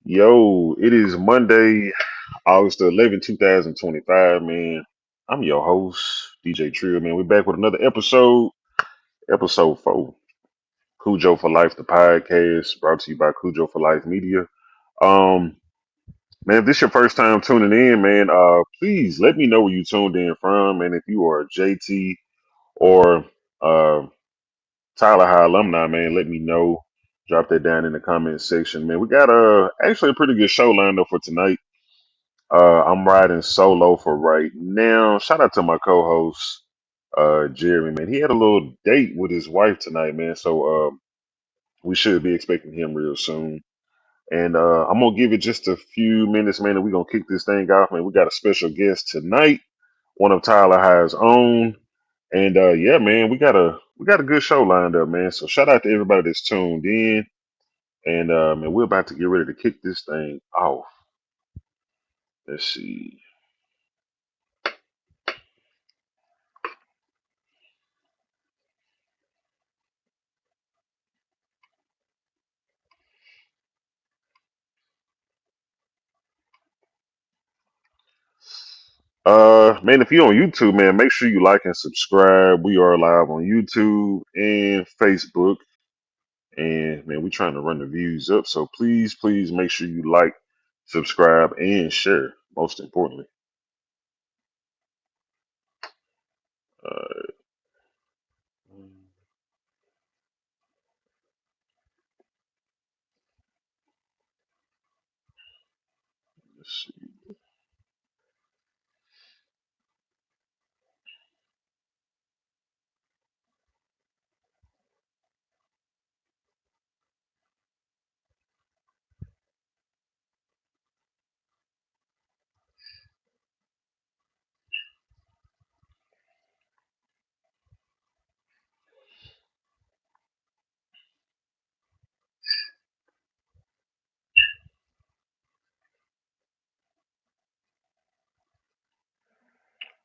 Yo, it is Monday, August the 11th, 2025, man. I'm your host, DJ Trill, man. We're back with another episode 4, Cujo for Life, the podcast, brought to you by Cujo for Life Media. Um, Man, if this your first time tuning in, man, please let me know where you tuned in from, and if you are a JT or uh, Tyler High alumni, man, let me know. Drop that down in the comment section, man. We got actually a pretty good show lined up for tonight. I'm riding solo for right now. Shout out to my co-host, Jeremy, man. He had a little date with his wife tonight, man. So we should be expecting him real soon. And I'm gonna give it just a few minutes, man, and we're gonna kick this thing off, man. We got a special guest tonight, one of Tyler High's own. And yeah, man, we got a good show lined up, man. So shout out to everybody that's tuned in. And man, we're about to get ready to kick this thing off. Let's see. Man, if you're on YouTube, man, make sure you like and subscribe. We are live on YouTube and Facebook, and man, we're trying to run the views up. So please make sure you like, subscribe, and share. Most importantly, uh, let's see.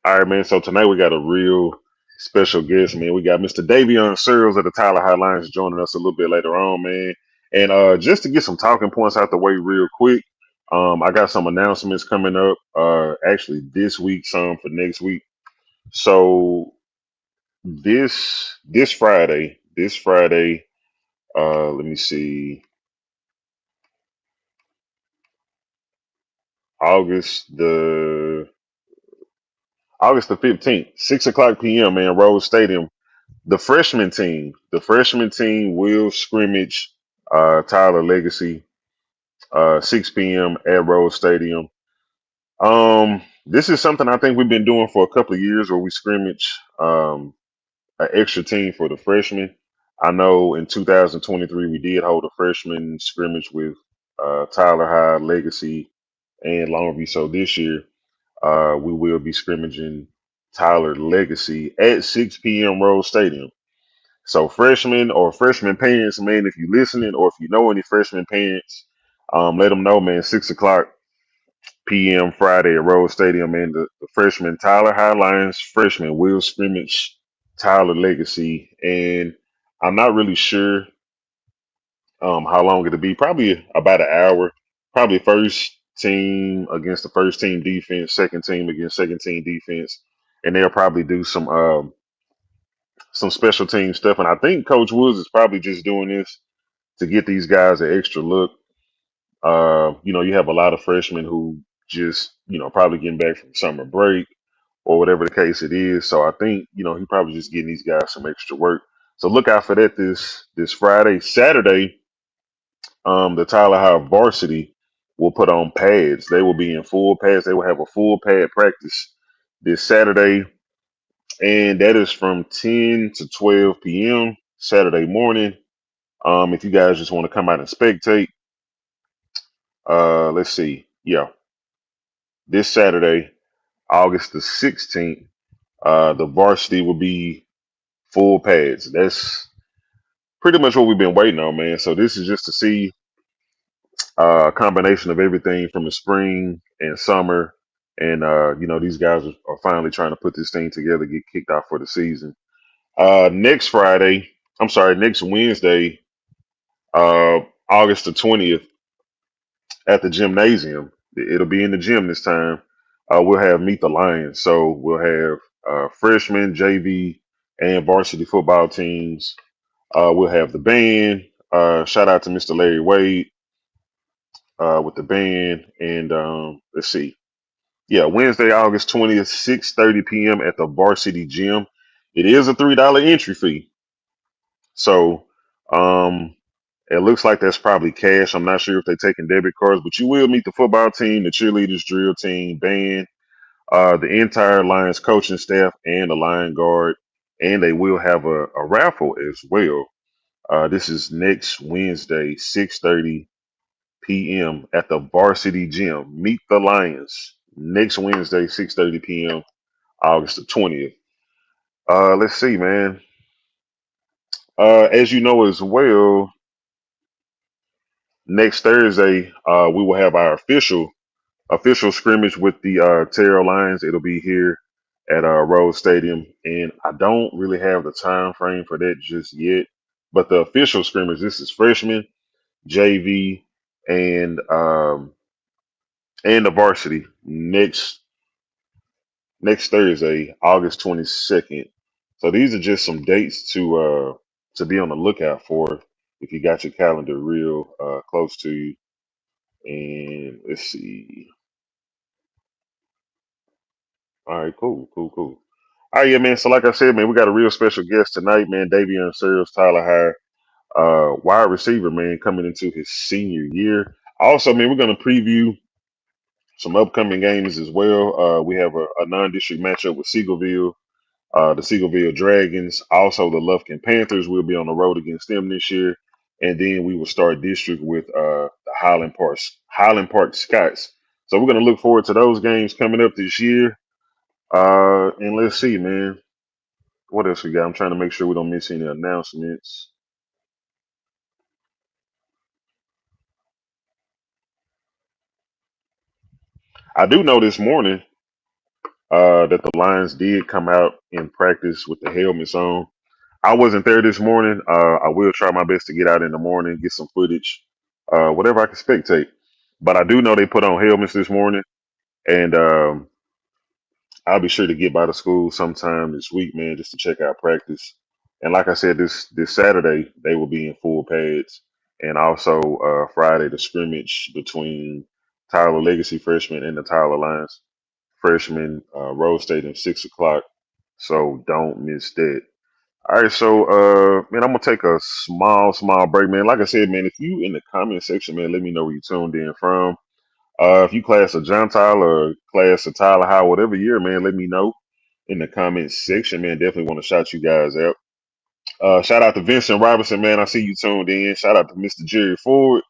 All right, man. So tonight we got a real special guest, man. We got Mr. Davion Sirles of the Tyler Highlands joining us a little bit later on, man. And just to get some talking points out the way real quick, I got some announcements coming up. Actually this week, some for next week. So this Friday, let me see, August the August the 15th, 6 o'clock p.m. Man, Rose Stadium. The freshman team will scrimmage Tyler Legacy 6 p.m. at Rose Stadium. This is something I think we've been doing for a couple of years where we scrimmage an extra team for the freshmen. I know in 2023 we did hold a freshman scrimmage with Tyler High, Legacy, and Longview. So this year we will be scrimmaging Tyler Legacy at 6 p.m. Rose Stadium. So freshmen or freshman parents, man, if you're listening or if you know any freshman parents, let them know, man. 6 o'clock p.m. Friday at Rose Stadium, man. The freshman Tyler High Lions freshman will scrimmage Tyler Legacy, and I'm not really sure how long it'll be. Probably about an hour. Probably first team against the first team defense, second team against second team defense, and they'll probably do some special team stuff. And I think Coach Woods is probably just doing this to get these guys an extra look. You have a lot of freshmen who just, probably getting back from summer break or whatever the case it is. So I think, he probably just getting these guys some extra work. So look out for that this Friday. Saturday, the Tyler High varsity will put on pads. They will be in full pads. They will have a full pad practice this Saturday, and that is from 10 to 12 p.m. Saturday morning. If you guys just want to come out and spectate, let's see. Yeah, this Saturday, August the 16th, the varsity will be full pads. That's pretty much what we've been waiting on, man. So this is just to see a combination of everything from the spring and summer. And, these guys are finally trying to put this thing together, get kicked off for the season. Next Wednesday, uh, August the 20th, at the gymnasium. It'll be in the gym this time. We'll have Meet the Lions. So we'll have freshman, JV, and varsity football teams. We'll have the band. Shout out to Mr. Larry Wade with the band. And let's see. Yeah, Wednesday, August 20th, 6:30 p.m. at the varsity gym. It is a $3 entry fee. So um, it looks like that's probably cash. I'm not sure if they're taking debit cards, but you will meet the football team, the cheerleaders, drill team, band, the entire Lions coaching staff, and the Lion Guard. And they will have a raffle as well. This is next Wednesday, 6:30 p.m. at the varsity gym. Meet the Lions next Wednesday, 6:30 p.m., August the 20th. Let's see, man. As you know as well, next Thursday, we will have our official scrimmage with the Terrell Lions. It'll be here at Rose Stadium, and I don't really have the time frame for that just yet. But the official scrimmage, this is freshman, JV, and the varsity next Thursday, August 22nd. So these are just some dates to be on the lookout for if you got your calendar real close to you. And let's see. All right, cool, cool, cool. All right, yeah, man. So like I said, man, we got a real special guest tonight, man. Davion Sirles, Tyler High, wide receiver, man, coming into his senior year. Also, man, we're gonna preview some upcoming games as well. We have a non-district matchup with Seagoville, the Seagoville Dragons. Also, the Lufkin Panthers will be on the road against them this year. And then we will start district with the Highland Park Scots. So we're gonna look forward to those games coming up this year. And let's see, man. What else we got? I'm trying to make sure we don't miss any announcements. I do know this morning that the Lions did come out in practice with the helmets on. I wasn't there this morning. I will try my best to get out in the morning, get some footage, whatever I can spectate. But I do know they put on helmets this morning, and I'll be sure to get by the school sometime this week, man, just to check out practice. And like I said, this Saturday they will be in full pads, and also Friday the scrimmage between Tyler Legacy freshmen and the Tyler Lions freshmen, Rose Stadium 6 o'clock. So don't miss that. All right, so man, I'm gonna take a small break, man. Like I said, man, if you in the comment section, man, let me know where you tuned in from. If you class of John Tyler or class of Tyler High, whatever year, man, let me know in the comments section, man. Definitely want to shout you guys out. Shout out to Vincent Robinson, man. I see you tuned in. Shout out to Mr. Jerry Ford.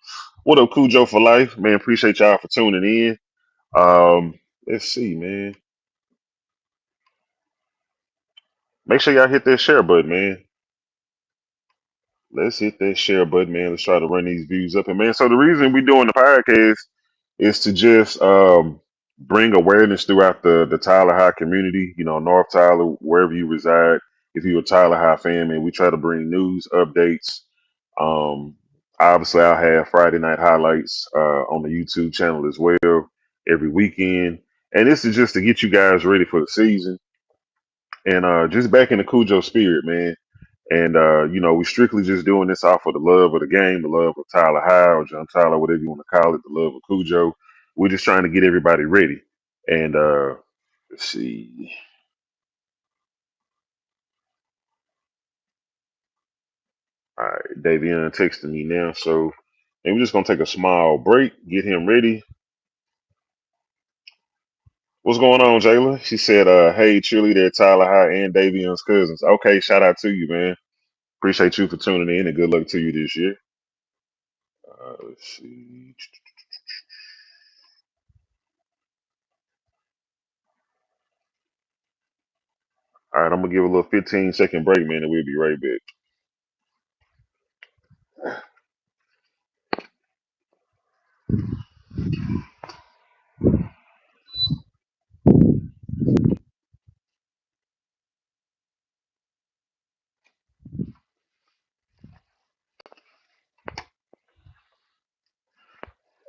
What up, Cujo for life, man? Appreciate y'all for tuning in. Let's see, man. Make sure y'all hit that share button, man. Let's hit that share button, man. Let's try to run these views up. And man, so the reason we doing the podcast is to just bring awareness throughout the Tyler High community, North Tyler, wherever you reside. If you're a Tyler High fan, man, we try to bring news, updates. Um, Obviously, I'll have Friday night highlights on the YouTube channel as well every weekend. And this is just to get you guys ready for the season and just back in the Cujo spirit, man. And we strictly just doing this off of the love of the game, the love of Tyler High or John Tyler, whatever you want to call it, the love of Cujo. We're just trying to get everybody ready. And let's see. All right, Davion texting me now. So and we're just gonna take a small break, get him ready. What's going on, Jayla? She said, hey, cheerleader at Tyler High and Davion's cousins. Okay, shout out to you, man. Appreciate you for tuning in and good luck to you this year. Let's see. All right, I'm gonna give a little 15-second break, man, and we'll be right back.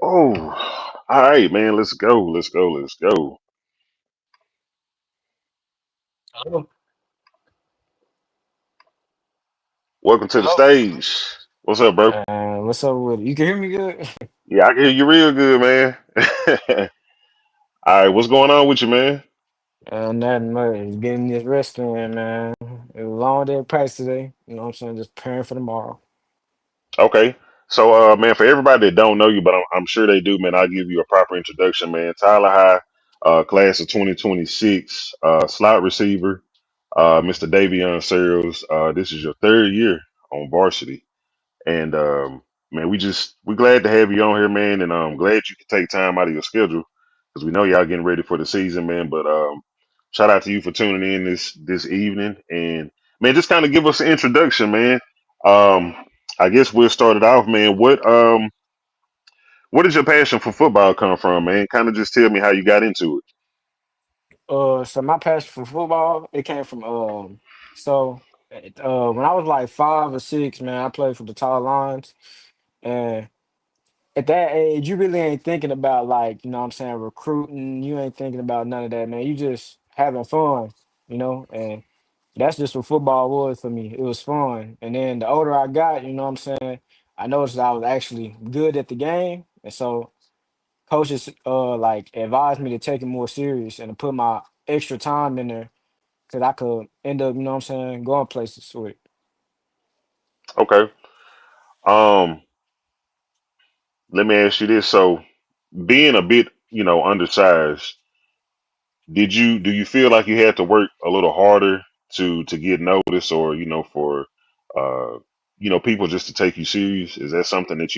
Oh, all right, man. Let's go. Let's go. Let's go. Hello. Welcome to the Hello. stage. What's up, bro? What's up with it? You can hear me good? Yeah, I can hear you real good, man. All right, what's going on with you, man? Nothing much. Getting this rest in, man. It was a long day of practice today. You know what I'm saying? Just preparing for tomorrow. Okay. So, man, for everybody that don't know you, but I'm sure they do, man, I'll give you a proper introduction, man. Tyler High, class of 2026, slot receiver, Mr. Davion Sirles. This is your third year on varsity. And man, we glad to have you on here, man, and I'm glad you could take time out of your schedule because we know y'all getting ready for the season, man. But shout out to you for tuning in this evening, and man, just kind of give us an introduction, man. Um, I guess we'll start it off, man. What did your passion for football come from, man? Kind of just tell me how you got into So my passion for football, it came from so when I was like 5 or 6, man, I played for the Tall Lions. And at that age, you really ain't thinking about like, you know what I'm saying, recruiting. You ain't thinking about none of that, man. You just having fun, and that's just what football was for me. It was fun. And then the older I got, you know what I'm saying, I noticed I was actually good at the game. And so coaches like advised me to take it more serious and to put my extra time in there because I could end up, you know what I'm saying, going places with it. it? Okay. Um, Let me ask you this. So, being a bit, undersized, do you feel like you had to work a little harder to get noticed, or for uh people just to take you serious? Is that something that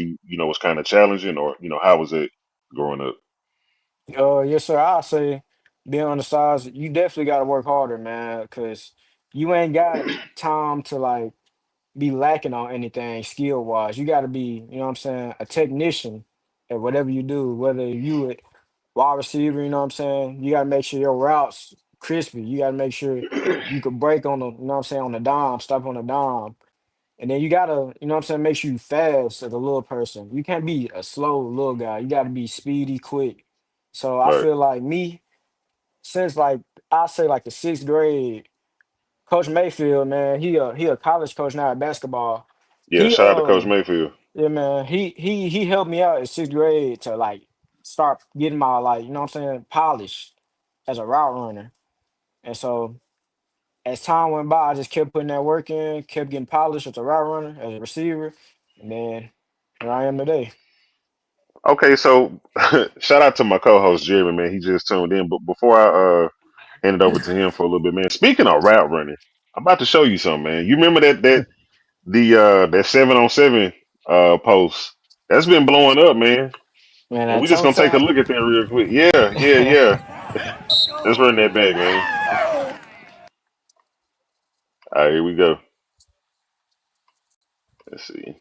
was kind of challenging, or how was it growing up? Yes, sir. I'll say being on the sides, you definitely got to work harder, man, because you ain't got time to like be lacking on anything skill wise. You got to be, you know what I'm saying, a technician at whatever you do, whether you a wide receiver, you know what I'm saying. You got to make sure your routes crispy. You got to make sure you could break on the, you know what I'm saying, on the dime, stop on the dime. And then you gotta, you know what I'm saying, make sure you fast as a little person. You can't be a slow little guy. You gotta be speedy, quick. So I Right. feel like me, since like I say like the 6th grade, Coach Mayfield, man, he a college coach now at basketball. Yeah. He Shout out to Coach Mayfield. yeah, man, he helped me out in 6th grade to like start getting my like, you know what I'm saying, polish as a route runner. And so as time went by, I just kept putting that work in, kept getting polished as a route runner, as a receiver, and then here I am today. Okay, so shout out to my co-host Jeremy, man. He just tuned in, but before I hand it over to him for a little bit, man. Speaking of route running, I'm about to show you something, man. You remember that 7-on-7 post that's been blowing up, man. Man, And that we just toe gonna take a tap. look at that real quick. Yeah, yeah, yeah. Let's run that back, man. All right, here we go. Let's see.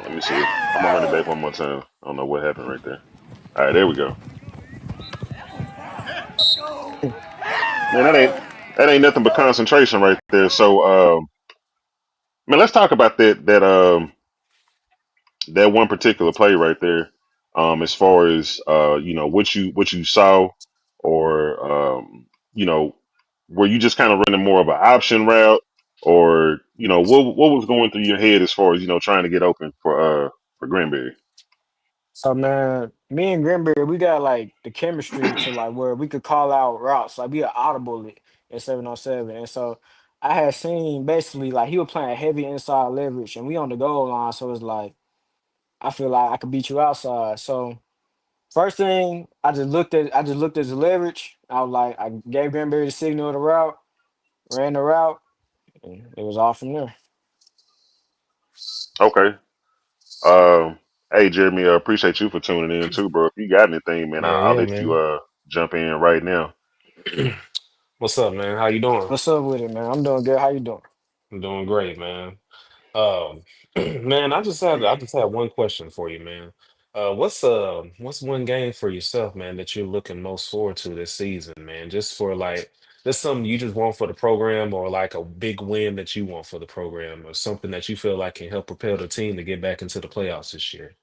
Let me see. I'm gonna run it back one more time. I don't know what happened right there. All right, there we go. Man, that ain't nothing but concentration right there. So, man, let's talk about that one particular play right there. As far as what you saw, or you know, were you just kind of running more of an option route, or what was going through your head as far as trying to get open for Granberry? So man, me and Grimberry, we got like the chemistry to like where we could call out routes, like we are audible at 7-on-7. And so I had seen basically like he was playing heavy inside leverage and we on the goal line. So it's like I feel like I could beat you outside. So first thing I just looked at the leverage. I was like, I gave Granberry the signal of the route, ran the route, and it was all from there. Okay. Um, hey Jeremy, appreciate you for tuning in too, bro. If you got anything, man, Man, I'll yeah, let you man. jump in right now. What's up, man? How you doing? What's up with it, man? I'm doing good. How you doing? I'm doing great, man. Um, man, I just had one question for you, man. What's one game for yourself, man, that you're looking most forward to this season, man? Just for like That's something you just want for the program, or like a big win that you want for the program, or something that you feel like can help propel the team to get back into the playoffs this year.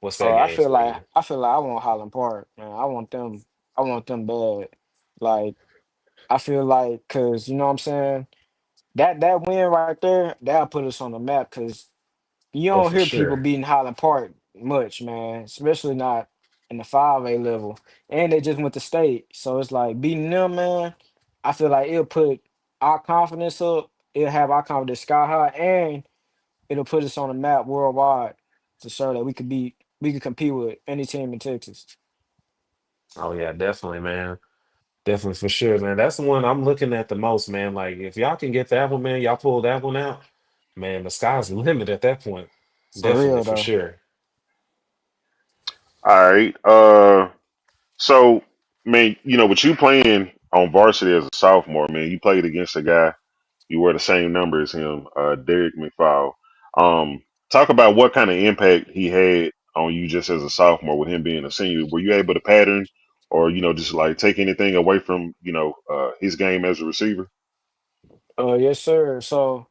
What's that game for you? I feel like I want Highland Park, man. I want them bad. Like I feel like, cause you know what I'm saying. That win right there, that'll put us on the map. Cause you Oh, don't for hear people sure. beating Highland Park much, man. Especially not in the 5A level. And they just went to state, so it's like beating them, man. I feel like it'll put our confidence up. It'll have our confidence sky high, and it'll put us on the map worldwide to show that we could compete with any team in Texas. Oh yeah, definitely, man. Definitely for sure, man. That's the one I'm looking at the most, man. Like if y'all can get that one, man, y'all pull that one out, man, the sky's the limit at that point. For Definitely real for though. sure. All right. So man, with you playing on varsity as a sophomore, man, you played against a guy. You wear the same number as him, Derek McFall. Talk about what kind of impact he had on you just as a sophomore with him being a senior. Were you able to pattern or, just like take anything away from, his game as a receiver? Yes, sir. So,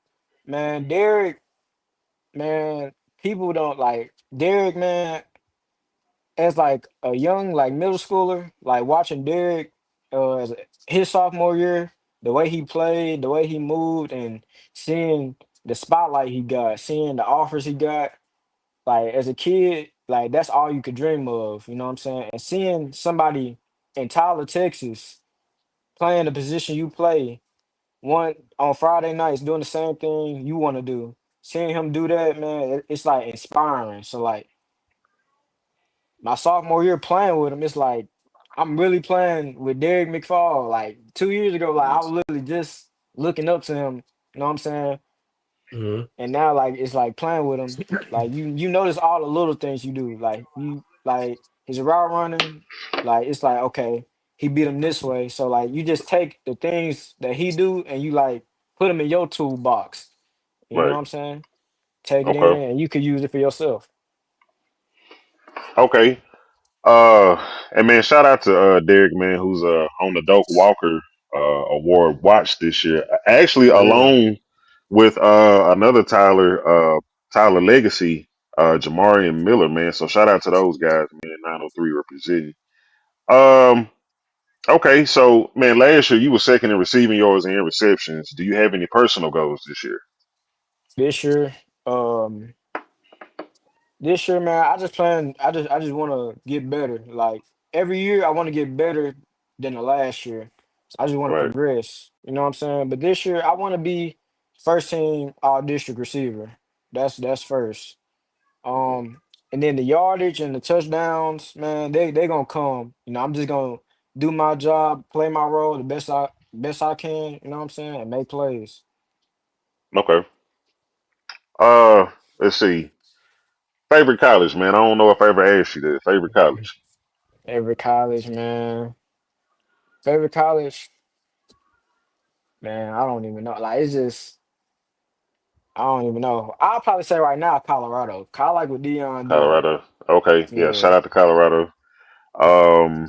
man, Derek, man, people don't like Derek, man. As like a young, like middle schooler, like watching Derek, his sophomore year, the way he played, the way he moved, and seeing the spotlight he got, seeing the offers he got, like as a kid, like that's all you could dream of. You know what I'm saying? And seeing somebody in Tyler, Texas, playing the position you play one on Friday nights doing the same thing you want to do. Seeing him do that, man, it's like inspiring. So like my sophomore year playing with him, it's like I'm really playing with Derek McFall. Like 2 years ago, like I was literally just looking up to him. You know what I'm saying? Hmm. And now like it's like playing with him. Like you notice all the little things you do. Like you like his route running. Like it's like okay, he beat him this way. So like you just take the things that he do and you like put them in your toolbox. You know what Right. I'm saying? Take it Okay. in and you could use it for yourself. Okay. And man, shout out to Derek, man, who's on the Doak Walker Award watch this year. Actually, For real. along with another Tyler Legacy, Jamarian Miller, man. So shout out to those guys, man. 903 representing. Um, okay, so man, last year you were second in receiving yards and in receptions. Do you have any personal goals this year? This year, um, this year, man, I just plan. I just want to get better. Like every year, I want to get better than the last year. I just want to Right. progress. You know what I'm saying? But this year, I want to be first team all district receiver. That's first. Um, and then the yardage and the touchdowns, man, they gonna come. You know, I'm just gonna do my job, play my role the best I can. You know what I'm saying? And make plays. Okay. Uh, let's see. Favorite college, man. I don't know if I ever asked you that. Favorite college. Every college, man. Favorite college. Man, I don't even know. Like it's just I don't even know. I'll probably say right now Colorado. I like what Dion doing. Colorado. Okay. Yeah. Shout Yeah. out to Colorado. Um,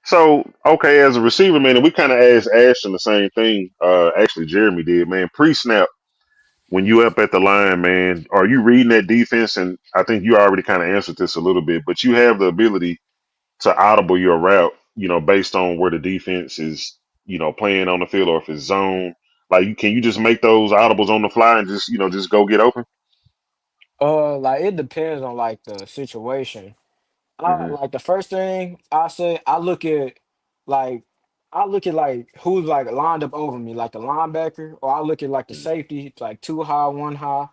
So, okay, as a receiver, man, and we kind of asked Ashton the same thing. Actually, Jeremy did, man. Pre-snap, when you up at the line, man, are you reading that defense? And I think you already kind of answered this a little bit, but you have the ability to audible your route, based on where the defense is, playing on the field or if it's zone. Like, can you just make those audibles on the fly and just go get open? Like it depends on like the situation. I Hmm. like the first thing I say, like I look at like who's like lined up over me, like the linebacker, or I look at like the safety, like two high, one high,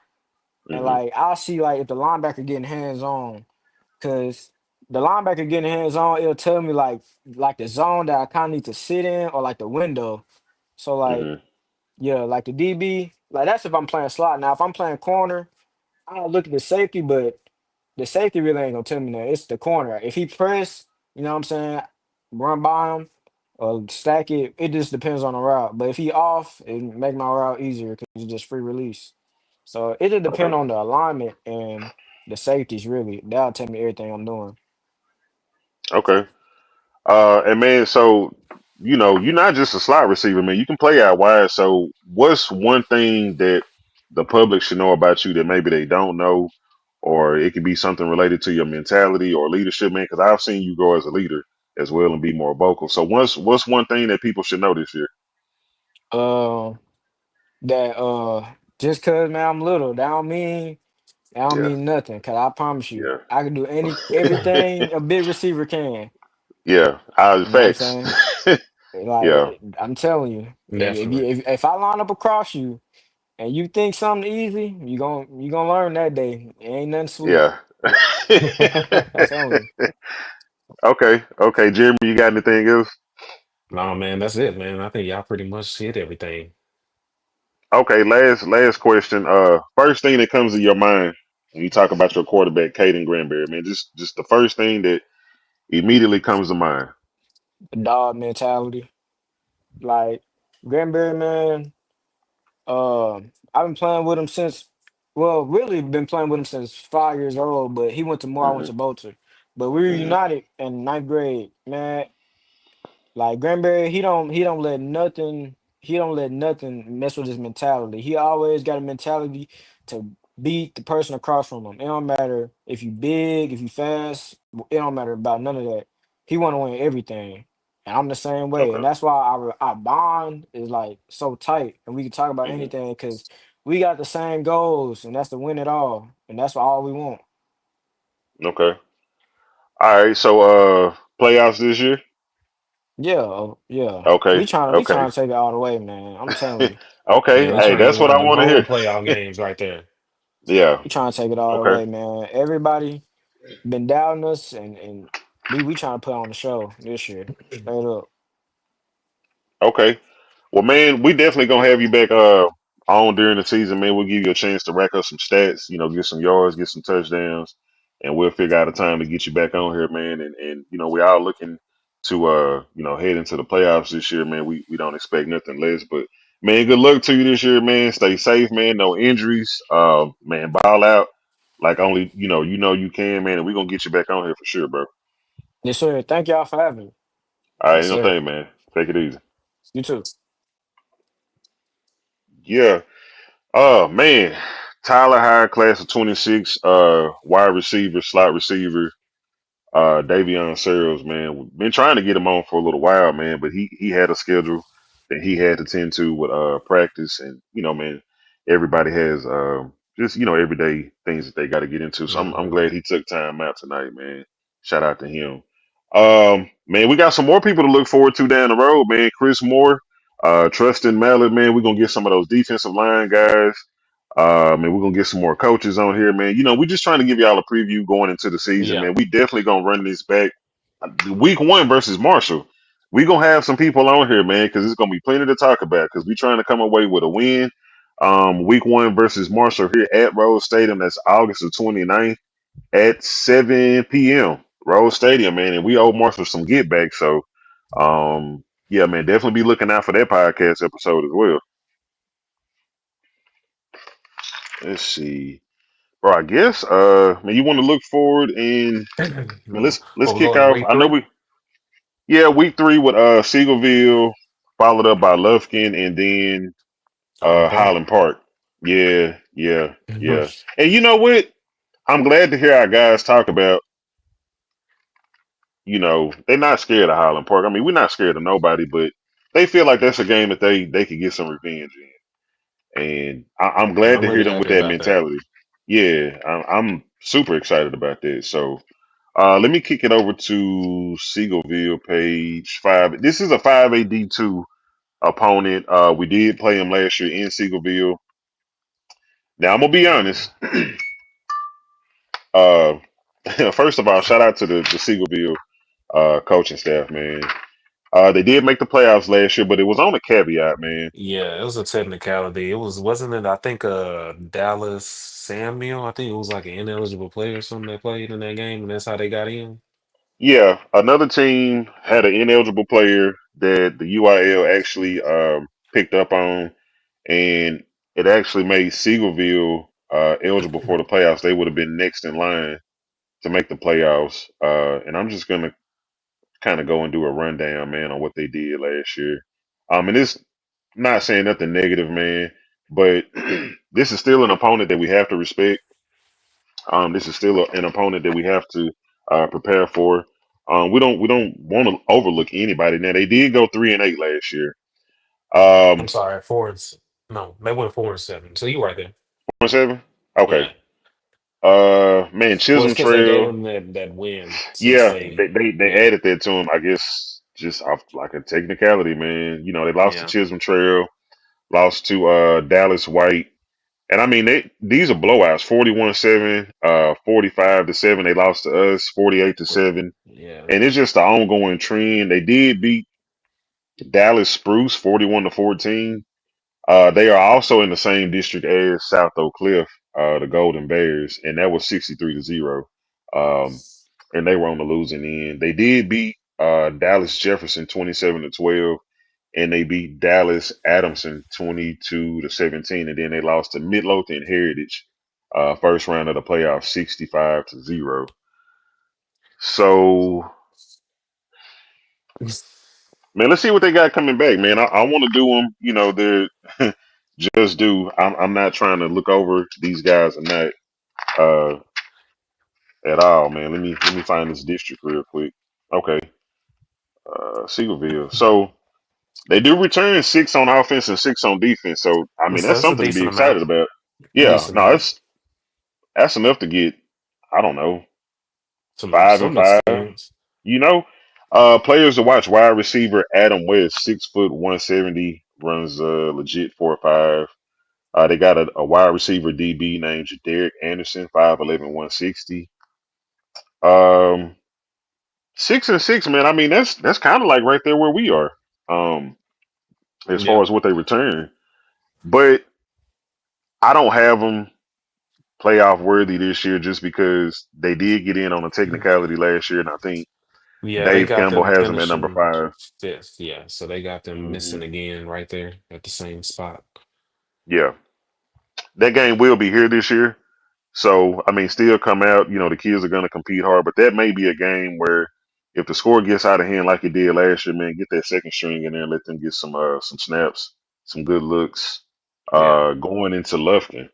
and Hmm. like I see like if the linebacker getting hands on, cause the linebacker getting hands on, it'll tell me like the zone that I kind of need to sit in or like the window. So like Hmm. yeah, like the DB, like that's if I'm playing slot. Now if I'm playing corner. I look at the safety, but the safety really ain't gonna tell me that. It's the corner. If he press, you know what I'm saying, run by him or stack it, it just depends on the route. But if he off, it make my route easier because it's just free release. So it just depend Okay. on the alignment and the safeties really. That'll tell me everything I'm doing. Okay. And man, so you're not just a slot receiver, man. You can play out wide. So, what's one thing that the public should know about you that maybe they don't know, or it could be something related to your mentality or leadership, man? Because I've seen you grow as a leader as well and be more vocal. So, what's one thing that people should know this year? Uh, that just cause man I'm little, that don't Yeah, mean nothing. Cause I promise you, yeah, I can do everything a big receiver can. yeah. You know what I'm Facts. saying? Yeah, Like I'm telling you, Definitely. if I line up across you and you think something easy, you gonna learn that day. It ain't nothing sweet. yeah. I'm telling you. Okay, okay, Jeremy, you got anything else? No, man, that's it, man. I think y'all pretty much hit everything. Okay, last question. First thing that comes to your mind when you talk about your quarterback, Caden Granberry, man, just the first thing that immediately comes to mind. Dog mentality. Like Granberry man, I've been playing with him since, well, really been playing with him since 5 years old. But he went to Moore, I went Hmm. to Bolter. But we were Hmm. united in ninth grade, man. Like Granberry, he don't let nothing mess with his mentality. He always got a mentality to beat the person across from him. It don't matter if you big, if you fast, it don't matter about none of that. He want to win everything. And I'm the same way. And Okay. that's why our bond is like so tight and we can talk about Hmm. anything because we got the same goals and that's to win it all. And that's all we want. Okay. All right. So, playoffs this year. Yeah, yeah. Okay. We Okay. trying to take it all the way, man. I'm telling you. Okay. Yeah, we Hey, trying to get that's what one I of them want to home hear. playoff games right there. Yeah. We trying to take it all the Okay. way, man. Everybody been doubting us, and we trying to put on the show this year, straight up. Okay. Well, man, we definitely gonna have you back on during the season, man. We'll give you a chance to rack up some stats, get some yards, get some touchdowns, and we'll figure out a time to get you back on here, man. And we are looking to head into the playoffs this year, man. We don't expect nothing less, but man, good luck to you this year, man. Stay safe, man. No injuries. Man, ball out like only you can, man, and we're gonna get you back on here for sure, bro. Yes, sir. Thank y'all for having me. All right, Yes, ain't no sir. thing, man. Take it easy. You too. Yeah. Oh man, Tyler High, class of 26, wide receiver, slot receiver, Davion Sirles, man. We've been trying to get him on for a little while, man, but he had a schedule that he had to tend to with practice, and man, everybody has just everyday things that they got to get into. So I'm Hmm. glad he took time out tonight, man. Shout out to him. Man, we got some more people to look forward to down the road, man. Chris Moore, Trustin Mallett, man. We're gonna get some of those defensive line guys. And we're gonna get some more coaches on here, man. We're just trying to give y'all a preview going into the season, Yeah. man. We definitely gonna run this back. Week one versus Marshall. We gonna have some people on here, man, because it's gonna be plenty to talk about. Because we trying to come away with a win. Week one versus Marshall here at Rose Stadium. That's August the 29th at 7 p.m. Rose Stadium, man, and we owe Marshall some get back. So, yeah, man, definitely be looking out for that podcast episode as well. Let's see. Bro, I guess man, you want to look forward and man, Well, let's we're kick going to off. week I know three. week three with Seagoville, followed up by Lufkin and then Highland Park. Highland Park. Yeah, yeah, Mhm. yeah. And you know what? I'm glad to hear our guys talk about, they're not scared of Highland Park. I mean, we're not scared of nobody, but they feel like that's a game that they could get some revenge in. And I'm glad I'm to hear really them with happy that about that. mentality. Yeah, I'm super excited about that. So let me kick it over to Seagoville, page 5. This is a 5AD2 opponent. We did play him last year in Seagoville. Now I'm gonna be honest. Uh, first of all, shout out to the Seagoville coaching staff, man. They did make the playoffs last year, but it was on a caveat, man. Yeah, it was a technicality. It wasn't it? I think Dallas Samuel. I think it was like an ineligible player or something that played in that game, and that's how they got in. Yeah, another team had an ineligible player that the UIL actually picked up on, and it actually made Seagoville eligible for the playoffs. They would have been next in line to make the playoffs. And I'm just gonna kind of go and do a rundown, man, on what they did last year. And it's not saying nothing negative, man, but this is still an opponent that we have to respect. This is still an opponent that we have to prepare for. We don't want to overlook anybody. Now they did go 3-8 last year. I'm Um, sorry, no, they went 4-7. So you right there. 7. Okay. Yeah. Man, Well, it's Chisholm because they gave Trail. them that win since Yeah, they they yeah, added that to him. I guess just off like a technicality, man. You know, they lost to yeah. Chisholm Trail, lost to Dallas White. And I mean, these are blowouts. 41-7, 45-7. They lost to us, 48-7. Yeah. And it's just the ongoing trend. They did beat Dallas Spruce 41-14. They are also in the same district as South Oak Cliff, the Golden Bears, and that was 63-0. Um, and they were on the losing end. They did beat Dallas Jefferson 27-12, and they beat Dallas Adamson 22-17, and then they lost to Midlothian Heritage, first round of the playoffs 65-0. So, man, let's see what they got coming back, man. I want to do them. You know, they're just do. I'm not trying to look over these guys or not uh, at all, man. Let me find this district real quick. Okay, Seagoville. So they do return 6 on offense and 6 on defense. So I mean, that's That's a something to be decent amount. excited about. Yeah, Decent no, amount. that's enough to get. I don't know, five and Some five. experience. You know, players to watch: wide receiver Adam West, 6 foot 170, runs legit 4.5. They got a wide receiver DB named Derek Anderson, 5'11", 160. 6-6, man. I mean, that's kind of like right there where we are, um, as far Yeah. as what they return. But I don't have them playoff worthy this year just because they did get in on a technicality last year, and I think Yeah, they Dave got Campbell them has them at number finishing 5. fifth. Yeah, so they got them Hmm. missing again right there at the same spot. Yeah, that game will be here this year. So, I mean, still come out. You know, the kids are going to compete hard, but that may be a game where if the score gets out of hand like it did last year, man, get that second string in there and let them get some snaps, some good looks. Yeah. Going into Lufkin,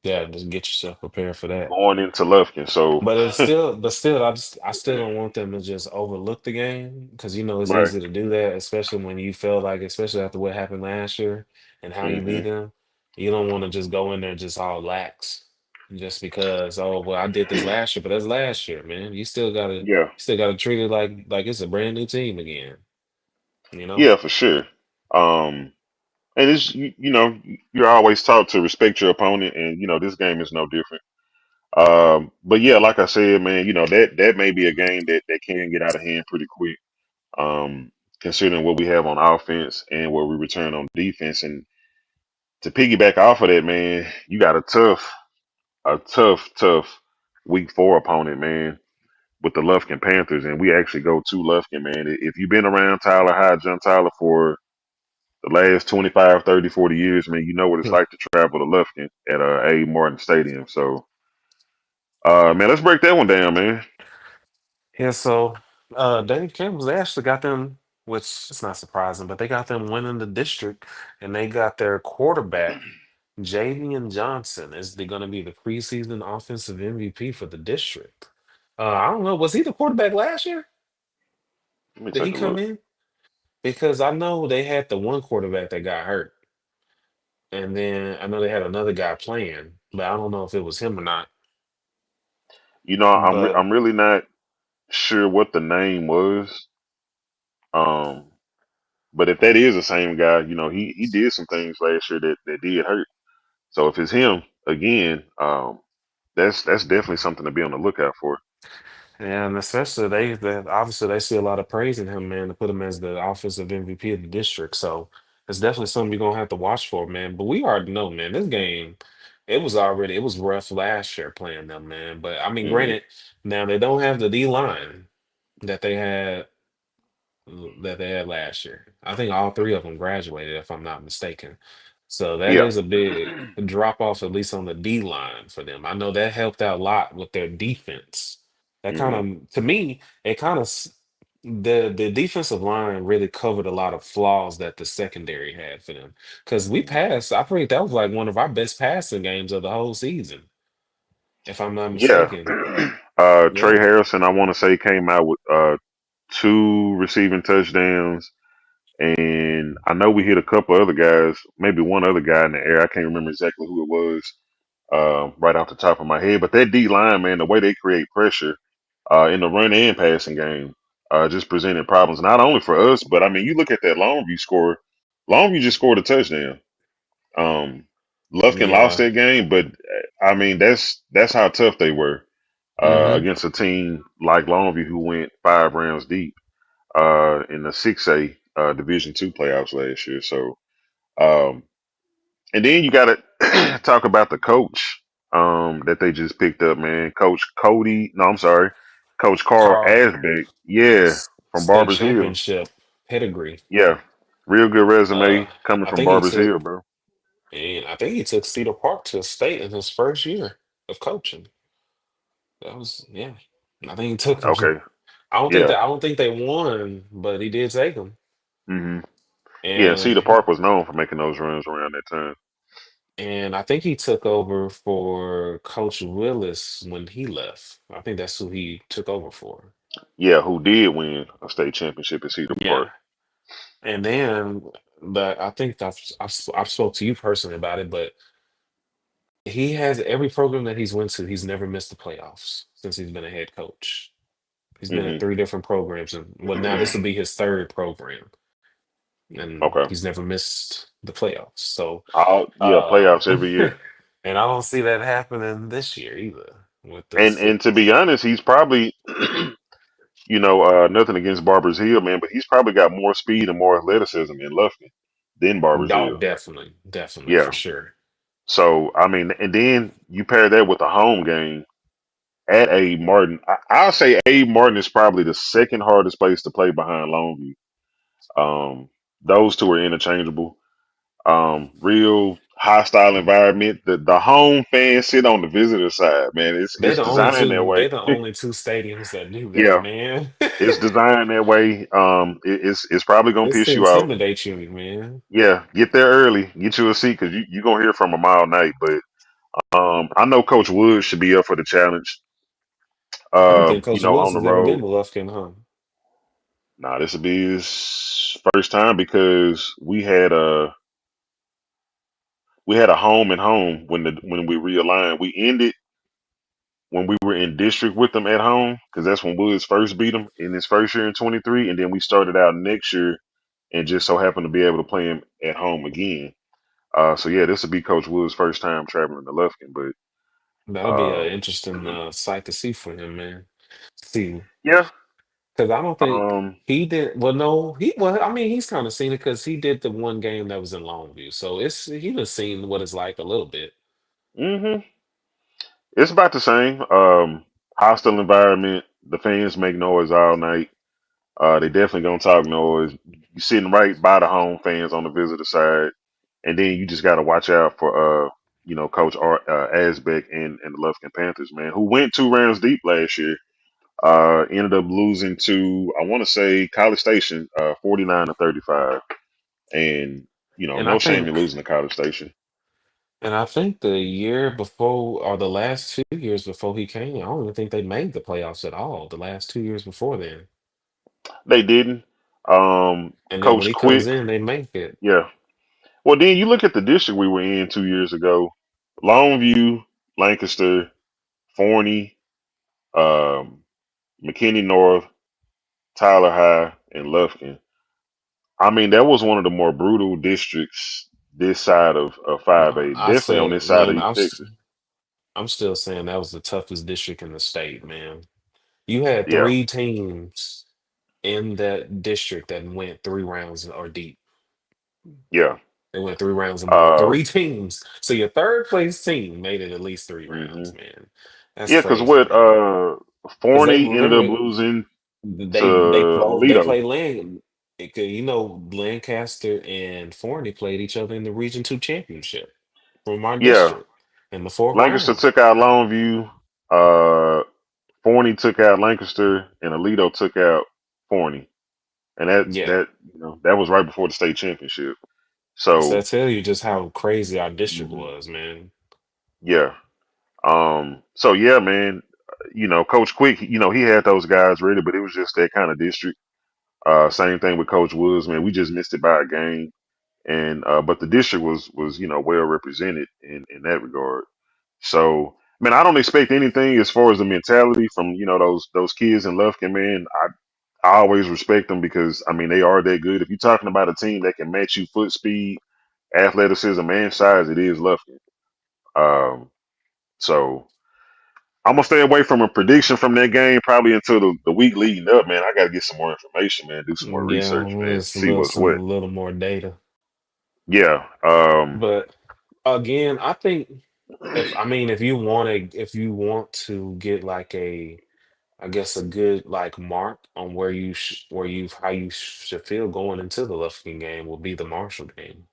Yeah, just get yourself prepared for that. going into Lufkin. So, But still, I still don't want them to just overlook the game because you know it's right. easy to do that, especially when you feel like, especially after what happened last year and how you beat Hmm. them. You don't want to just go in there just all lax, just because oh well I did this last year, but that's last year, man. Yeah, You still gotta treat it like it's a brand new team again. You know? yeah, for sure. Um, and it's you know you're always taught to respect your opponent, and you know this game is no different. But yeah, like I said, man, you know that may be a game that can get out of hand pretty quick. Um, Considering what we have on offense and what we return on defense. And to piggyback off of that, man, you got a tough week 4 opponent, man, with the Lufkin Panthers. And we actually go to Lufkin, man. If you've been around Tyler High, John Tyler for the last 25, 30, 40 years, man, you know what it's like to travel to Lufkin at A. Martin Stadium. So, man, let's break that one down, man. Yeah, so Dave Campbell's they actually got them, which is not surprising, but they got them winning the district and they got their quarterback, Javion Johnson, is going to be the preseason offensive MVP for the district. I don't know, was he the quarterback last year? Let me Did he take a come look. in? Because I know they had the one quarterback that got hurt, and then I know they had another guy playing, but I don't know if it was him or not. You know, But I'm really not sure what the name was. Um, but if that is the same guy, you know, he did some things last year that did hurt. So if it's him again, that's definitely something to be on the lookout for. And especially they obviously they see a lot of praise in him, man, to put him as the offensive MVP of the district. So it's definitely something you're gonna have to watch for, man. But we already know, man, this game, it was rough last year playing them, man. But I mean, Hmm. granted, now they don't have the D line that they had that they had last year. I think all three of them graduated, if I'm not mistaken. So that Yeah. is a big drop off, at least on the D line for them. I know that helped out a lot with their defense. That kind Hmm. of, to me, it kind of. the defensive line really covered a lot of flaws that the secondary had for them. Because we passed, I think that was like one of our best passing games of the whole season, if I'm not Yeah. mistaken. Trey Yeah. Harrison, I want to say, came out with two receiving touchdowns. And I know we hit a couple other guys, maybe one other guy in the air. I can't remember exactly who it was right off the top of my head. But that D line, man, the way they create pressure in the run and passing game just presented problems, not only for us, but I mean, you look at that Longview score. Longview just scored a touchdown. Um, Lufkin lost Yeah. that game, but I mean, that's how tough they were Hmm. against a team like Longview who went 5 rounds deep in the 6A Division Two playoffs last year. So, um, and then you got to talk about the coach that they just picked up, man. Coach Cody, no, I'm sorry, Coach Carl Carl, Asbeck, yeah, from state Barbers Hill, championship pedigree. yeah, real good Uh, resume coming I from think he Barbers took, Hill, bro. and I think he took Cedar Park to state in his first year of coaching. That was, yeah. I think he took him. Okay, yeah, I don't think they won, but he did take them. hmm yeah. And Cedar And Park was known for making those runs around that time. and I think he took over for Coach Willis when he left. I think that's who he took over for. Yeah, who did win a state championship at Cedar Park? Yeah. And then but I think I've spoke to you personally about it, but he has every program that he's went to, he's never missed the playoffs since he's been a head coach. He's been at Hmm three different programs, and well, now this will be his third program, and Okay, he's never missed the playoffs. So, yeah, uh, playoffs every year. and I don't see that happening this year either with And this. and to be honest, he's probably nothing against Barbers Hill, man, but he's probably got more speed and more athleticism in Lufkin than Barbers Oh, Hill. definitely, definitely for Yeah. sure. So I mean, and then you pair that with a home game at A Martin. I'll say A Martin is probably the second hardest place to play behind Longview. Those two are interchangeable. Real hostile environment. The home fans sit on the visitor side, man. It's designed that way. They the only two stadiums that do that, Yeah, man. it's designed that way. It's probably gonna It's to piss you off. intimidate you, man. Yeah, get there early, get you a seat because you gonna hear from them all night. But I know Coach Wood should be up for the challenge. I don't think Coach Willis On the has ever been road. to Lufkin, huh? Nah, this will be his first time because we had a home and home when we realigned. We ended when we were in district with them at home because that's when Woods first beat him in his first year in 23, and then we started out next year and just so happened to be able to play him at home again. So yeah, this will be Coach Wood's first time traveling to Lufkin, but That'll be an um, interesting sight to see for him, man. See, yeah, because I don't think um, he did. Well, no, he well, I mean, he's kind of seen it because he did the one game that was in Longview, so it's he done seen what it's like a little bit. hmm it's about the same. Hostile environment. The fans make noise all night. They definitely gonna talk noise. You sitting right by the home fans on the visitor side, and then you just got to watch out for Coach Asbeck and the Lufkin Panthers, man, who went 2 rounds deep last year. Ended up losing to I want to say College Station, 49-35, and And I no shame think, in losing to College Station. and I think the year before, or the last 2 years before he came, I don't even think they made the playoffs at all. The last 2 years before then, They didn't. and then when Coach he comes Quick, in, they make it. yeah. Well, then you look at the district we were in 2 years ago: Longview, Lancaster, Forney, um, McKinney North, Tyler High, and Lufkin. I mean, that was one of the more brutal districts this side of No, 5A. I Definitely on say, this side of man, East Texas. I'm still saying that was the toughest district in the state, man. You had Yeah, three teams in that district that went 3 rounds or deep. yeah. They went 3 rounds and more. Uh, Three teams. So your third place team made it at least three hmm rounds, man. That's Yeah, because crazy, what man. Because they Forney ended up remember losing to they Lido. play Land. You know, Lancaster and Forney played each other in the Region Two championship from our Yeah, district in the fourth Lancaster round. took out Longview. Uh, Forney took out Lancaster, and Alito took out. Forney, and that Yeah. that you know that was right before the state championship. So So that tell you just how crazy our district mhm, was, man. yeah, so yeah, man, Coach Quick, he had those guys ready, but it was just that kind of district. Same thing with Coach Woods, man. We just missed it by a game, and but the district was well represented in that regard. So, man, I don't expect anything as far as the mentality from those kids in Lufkin, man. I always respect them because I mean they are that good. If you're talking about a team that can match you foot speed, athleticism, and size, it is Lufkin. Um, so I'm gonna stay away from a prediction from that game probably until the week leading up, man. I gotta get some more information, man. Do some more Yeah, research, man. it's a See little what's what. some little more data. Yeah. But again, I think if you want to get like a I guess a good like mark on where you how you should feel going into the Lufkin game will be the Marshall game.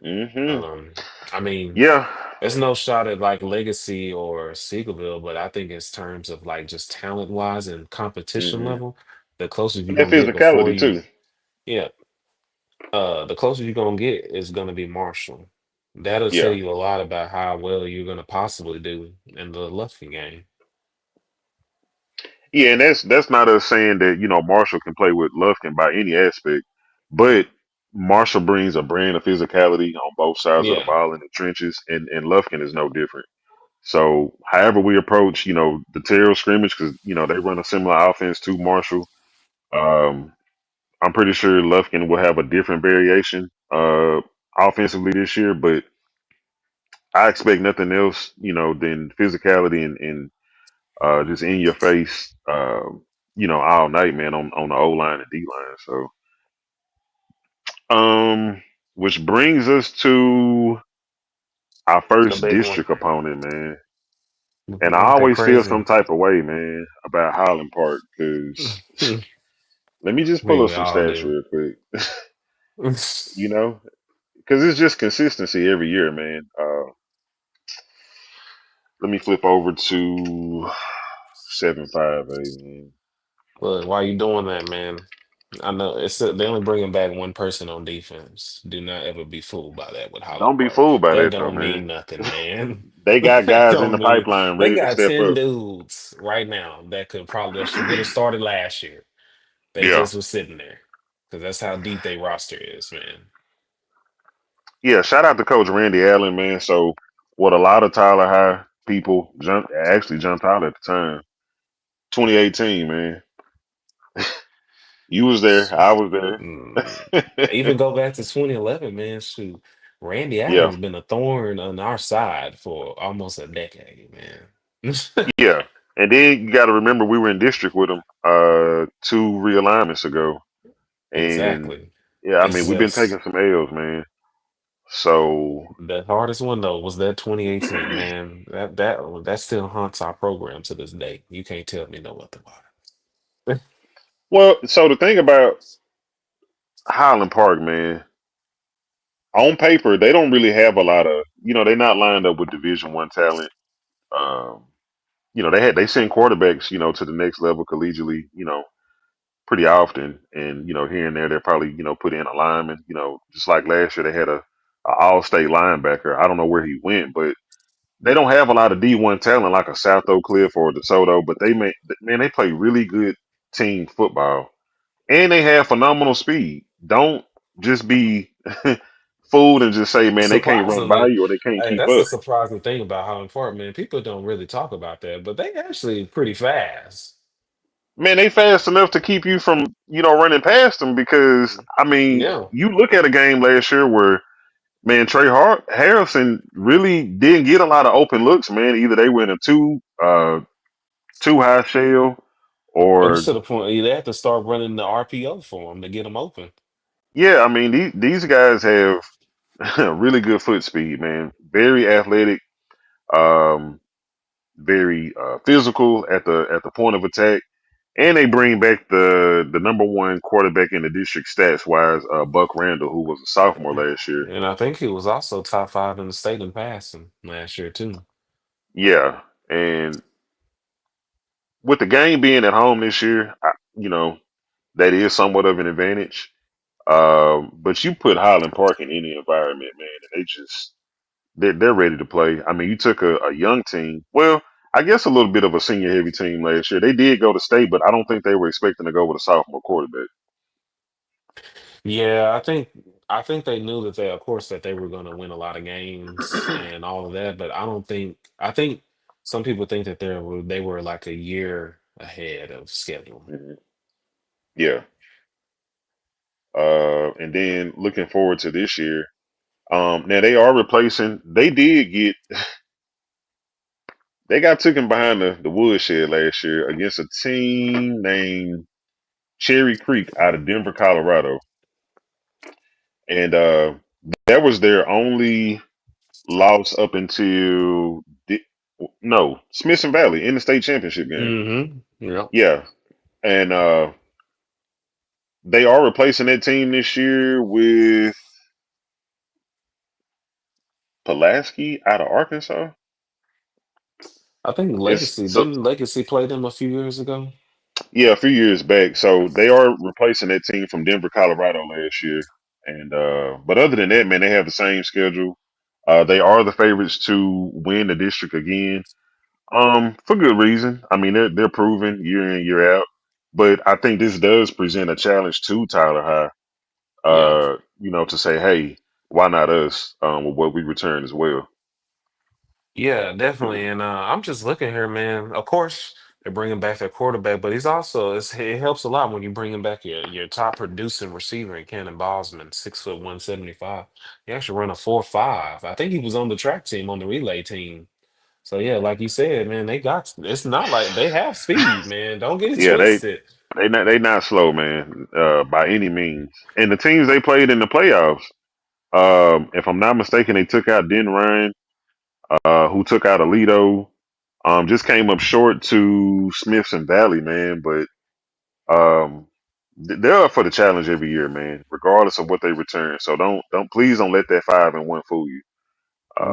hmm Um, I mean, Yeah. there's no shot at like Legacy or Seagoville, but I think in terms of like just talent wise and competition hmm level, the closest you're And that gonna get before physicality you, too. yeah, the closest you're gonna get is gonna be Marshall. That'll tell Yeah. you a lot about how well you're gonna possibly do in the Lufkin game. Yeah, and that's not us saying that Marshall can play with Lufkin by any aspect, but Marshall brings a brand of physicality on both sides of the Yeah, ball in the trenches, and Lufkin is no different. So, however we approach, the Terrell scrimmage, because they run a similar offense to Marshall. Um, I'm pretty sure Lufkin will have a different variation offensively this year, but I expect nothing else, than physicality and just in your face, all night, man, on the O line and D line. So, which brings us to our the first big one. district opponent, man. And I Ain't that always feel some crazy? type of way, man, about Highland Park because let me just pull up We some all stats do. real quick, you know, because it's just consistency every year, man. Let me flip over to 758, man. But while you doing that, man, I know they only bringing back one person on defense. Do not ever be fooled by that with Highland Don't be Park. fooled by That that though, don't man. mean nothing, man. They got That guys in the don't mean pipeline they ready to got step 10 up. dudes right now that could probably that would have started last year. They Yeah. just was sitting there because that's how deep they roster is, man. Yeah, shout out to Coach Randy Allen, man. So what a lot of Tyler High people jumped out at the time. 2018, man. You was there, I was Mm, there. even go back to 2011, man. Shoot, Randy Yeah, Allen's been a thorn on our side for almost a decade, man. yeah. And then you got to remember we were in district with them two realignments ago, and Exactly. yeah, I It's mean we've been just taking some L's, man. So the hardest one though was that 2018, man. That still haunts our program to this day. You can't tell me no otherwise. well, so the thing about Highland Park, man, on paper they don't really have a lot of, they're not lined up with Division 1 talent. Um, they send quarterbacks, to the next level collegially, pretty often, and here and there they probably put in a lineman, just like last year they had a all-state linebacker. I don't know where he went, but they don't have a lot of D1 talent like a South Oak Cliff or DeSoto, but they play really good team football and they have phenomenal speed. Don't just be fooled and just say, man, they can't run by Surprisingly, you or they can't hey, keep that's a up. surprising thing about Highland Park, man. People don't really talk about that, but they actually pretty fast. Man, they fast enough to keep you from, running past them because, I mean, Yeah. you look at a game last year where, man, Harrison really didn't get a lot of open looks, man. Either they went a too high shell It was or, to the point they had to start running the RPO for them to get them open. yeah, I mean, these guys have really good foot speed, man. Very athletic, um, very physical at the point of attack. And they bring back the number one quarterback in the district stats wise, Buck Randall, who was a sophomore last year. And I think he was also top five in the state in passing last year too. Yeah, and with the game being at home this year, that is somewhat of an advantage. But you put Highland Park in any environment, man, and they're ready to play. I mean, you took a young team. Well, I guess a little bit of a senior heavy team last year. They did go to state, but I don't think they were expecting to go with a sophomore quarterback. Yeah, I think they knew that they, of course, that they were going to win a lot of games and all of that, but I think some people think that they were like a year ahead of schedule. Mhm. Yeah. And then looking forward to this year. Now they are replacing. They got taken behind the woodshed last year against a team named Cherry Creek out of Denver, Colorado, and that was their only loss up until no Smithson Valley in the state championship game. Yep. Yeah, and they are replacing that team this year with Pulaski out of Arkansas. I think Yes, Legacy so didn't Legacy play them a few years ago. yeah, a few years back. So they are replacing that team from Denver, Colorado last year. And but other than that, man, they have the same schedule. They are the favorites to win the district again. For good reason. I mean, they're proven year in, year out. But I think this does present a challenge to Tyler High. Yeah. To say, hey, why not us? With what we return as well. Yeah, definitely. And I'm just looking here, man. Of course, they're bringing back their quarterback, but it helps a lot when you bringing back your top producing receiver in Cannon Bosman, 6 foot 175. He actually run a 4.5. I think he was on the track team on the relay team. So yeah, like you said, man, it's not like they have speed, man. Don't get it Yeah, twisted. they not slow, man, by any means. And the teams they played in the playoffs, if I'm not mistaken, they took out Den Ryan, who took out Alito. Just came up short to Smithson Valley, man. But they're up for the challenge every year, man, regardless of what they return. So please don't let that 5-1 fool you.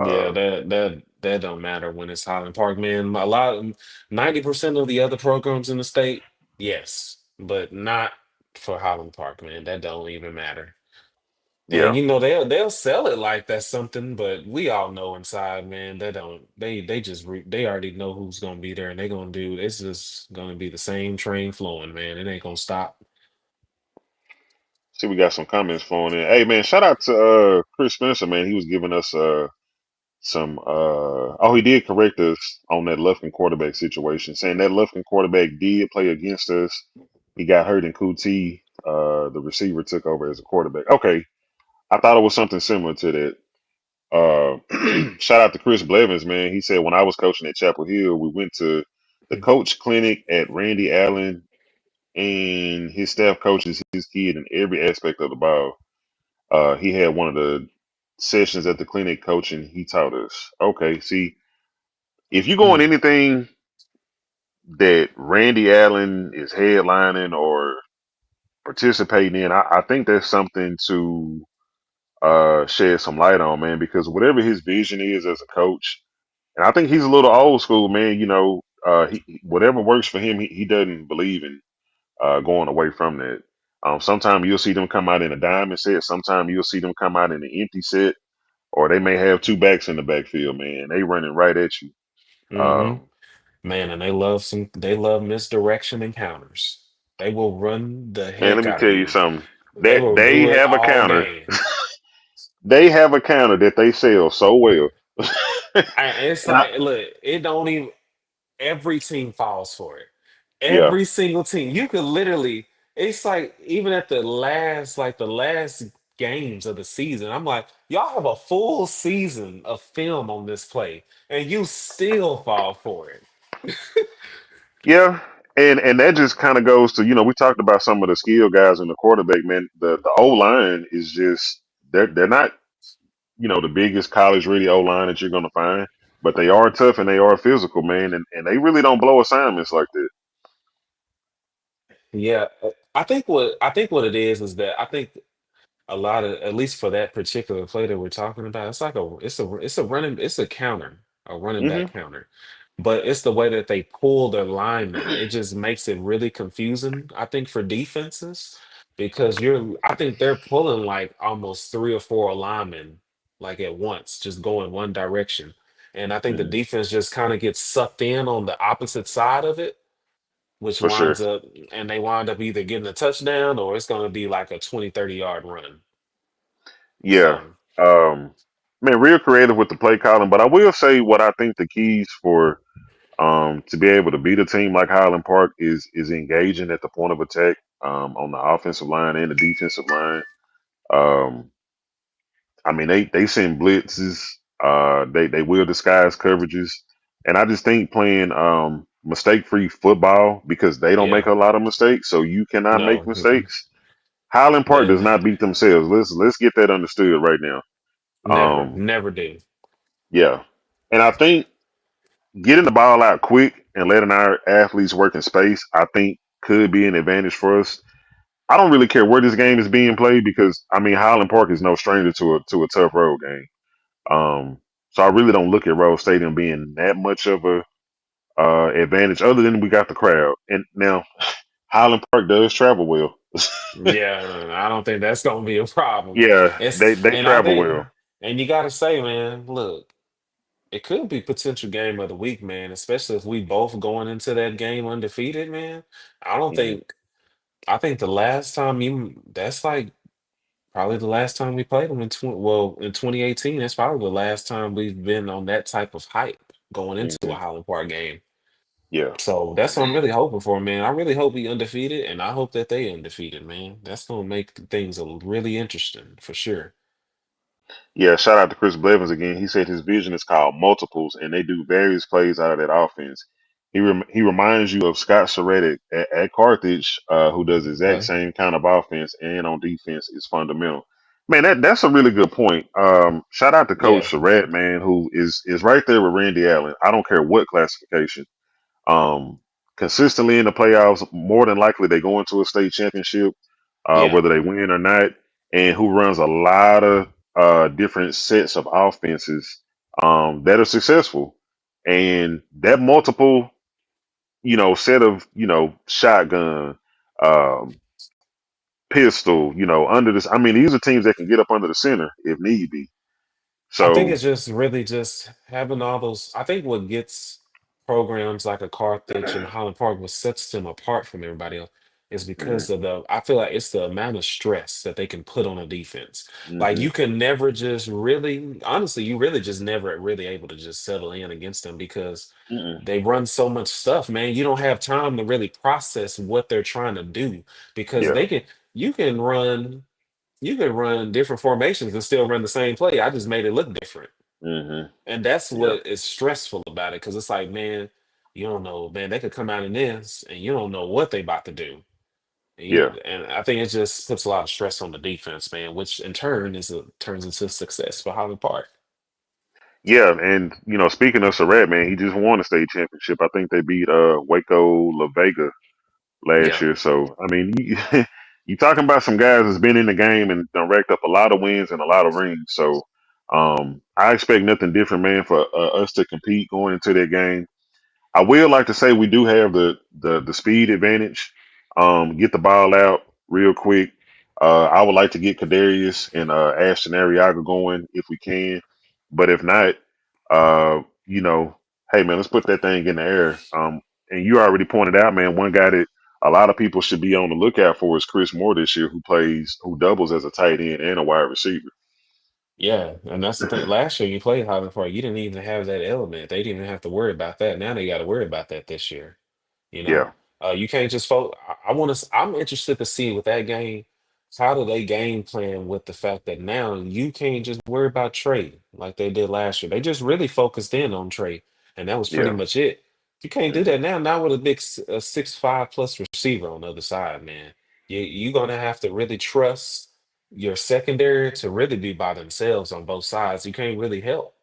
Yeah, Uh, that don't matter when it's Highland Park, man. 90% of the other programs in the state, yes, but not for Highland Park, man. That don't even matter. And yeah. they'll sell it like that's something, but we all know inside, man, they don't they just they already know who's gonna be there and they're gonna do it's just gonna be the same train flowing, man. It ain't gonna stop. See, we got some comments flowing in. Hey, man, shout out to Chris Spencer, man. He was giving us some oh, he did correct us on that Lufkin quarterback situation, saying that Lufkin quarterback did play against us. He got hurt in Kuti. The receiver took over as a quarterback. Okay, I thought it was something similar to that. Shout out to Chris Blevins, man. He said when I was coaching at Chapel Hill, we went to the coach clinic at Randy Allen, and his staff coaches his kid in every aspect of the ball. He had one of the sessions at the clinic coaching. He taught us. Okay, see, if you go on Mm. anything that Randy Allen is headlining or participating in, I think that's something to shed some light on, man, because whatever his vision is as a coach, and I think he's a little old school, man. Whatever works for him, he doesn't believe in going away from that. Sometimes you'll see them come out in a diamond set. Sometimes you'll see them come out in an empty set, or they may have two backs in the backfield, man. They running right at you. Hmm. Um, Man, and they love misdirection encounters. They will run the Man, heck let me out of tell you you. something. They That will they do it have a all counter. game. They have a counter that they sell so well. It's And I, like, look, it don't even every team falls for it. yeah, Every single team. You could literally, it's like even at the last games of the season, I'm like, y'all have a full season of film on this play, and you still fall for it. yeah, and that just kind of goes to we talked about some of the skill guys in the quarterback, man. The O line is just they're not the biggest college ready O line that you're gonna find, but they are tough and they are physical, man, and they really don't blow assignments like that. Yeah, I think what it is that I think a lot of, at least for that particular play that we're talking about, it's a counter, a running Hmm. back counter. but it's the way that they pull their linemen. It just makes it really confusing, I think, for defenses because I think they're pulling like almost three or four linemen like at once, just going one direction. And I think the Mhm. defense just kind of gets sucked in on the opposite side of it, which For sure. winds up, and they wind up either getting a touchdown or it's going to be like a 20, 30 yard run. Yeah. So, Man, real creative with the play calling, but I will say what I think the keys for to be able to beat a team like Highland Park is engaging at the point of attack on the offensive line and the defensive line. Um, I mean, they send blitzes. They will disguise coverages, and I just think playing mistake free football because they don't make yeah, a lot of mistakes, so you cannot make no, mistakes. Highland Park does then not beat themselves. Let's get that understood right now. never, Um, never do. yeah, and I think getting the ball out quick and letting our athletes work in space, I think could be an advantage for us. I don't really care where this game is being played because I mean Highland Park is no stranger to a tough road game. Um, so I really don't look at Rose Stadium being that much of a advantage, other than we got the crowd. And now Highland Park does travel well. Yeah, I don't think that's gonna be a problem. Yeah, It's they and I travel think well. and you gotta say, man, look, it could be potential game of the week, man, especially if we both going into that game undefeated, man. I don't Hmm. think I think the last time you that's like probably the last time we played them in 2018. That's probably the last time we've been on that type of hype going into a Hmm. Highland Park game. Yeah. So that's what I'm really hoping for, man. I really hope we undefeated, and I hope that they undefeated, man. That's gonna make things really interesting for sure. Yeah, shout out to Chris Blevins again. He said his vision is called multiples, and they do various plays out of that offense. He reminds you of Scott Surratt at Carthage, who does the exact Okay. same kind of offense and on defense is fundamental. Man, that's a really good point. Shout out to Coach Yeah. Surratt, man, who is right there with Randy Allen. I don't care what classification. Um, Consistently in the playoffs, more than likely they go into a state championship, Yeah. whether they win or not, and who runs a lot of different sets of offenses that are successful. And that multiple, set of, shotgun, um, pistol, under this. I mean, these are teams that can get up under the center if need be. I think So, it's just really just having all those. I think what gets programs like a Carthage and Highland Park, what sets them apart from everybody else, is mm, because of I feel like it's the amount of stress that they can put on a defense. Like hmm, you can never just really, honestly, you really just never really able to just settle in against them because mm, they run so much stuff, man. You don't have time to really process what they're trying to do because yeah, you can run. You can run different formations and still run the same play. I just made it look different. hmm, And that's yeah, what is stressful about it. Cause it's like, man, you don't know, man, they could come out in this and you don't know what they about to do. yeah. And I think it just puts a lot of stress on the defense, man, which in turn turns into success for Highland Park. Yeah, and speaking of Surratt, man, he just won a state championship. I think they beat Waco La Vega last Yeah. year. So I mean, you talking about some guys that's been in the game and done racked up a lot of wins and a lot of rings. So I expect nothing different, man, for us to compete going into that game. I will like to say we do have the speed advantage. Get the ball out real quick. I would like to get Kadarius and Ashton Ariaga going if we can, but if not, you know, hey man, let's put that thing in the air. And you already pointed out, man, one guy that a lot of people should be on the lookout for is Chris Moore this year, who doubles as a tight end and a wide receiver. Yeah. And that's the thing. Last year you played Highland Park. You didn't even have that element. They didn't even have to worry about that. Now they got to worry about that this year. You know, Yeah, you can't just focus. I want to. I'm interested to see with that game. How do they game plan with the fact that now you can't just worry about Trey like they did last year? They just really focused in on Trey, and that was pretty yeah, much it. You can't do hmm, that now. Not with a big 6'5" plus receiver on the other side, man. You're gonna have to really trust your secondary to really be by themselves on both sides. You can't really help.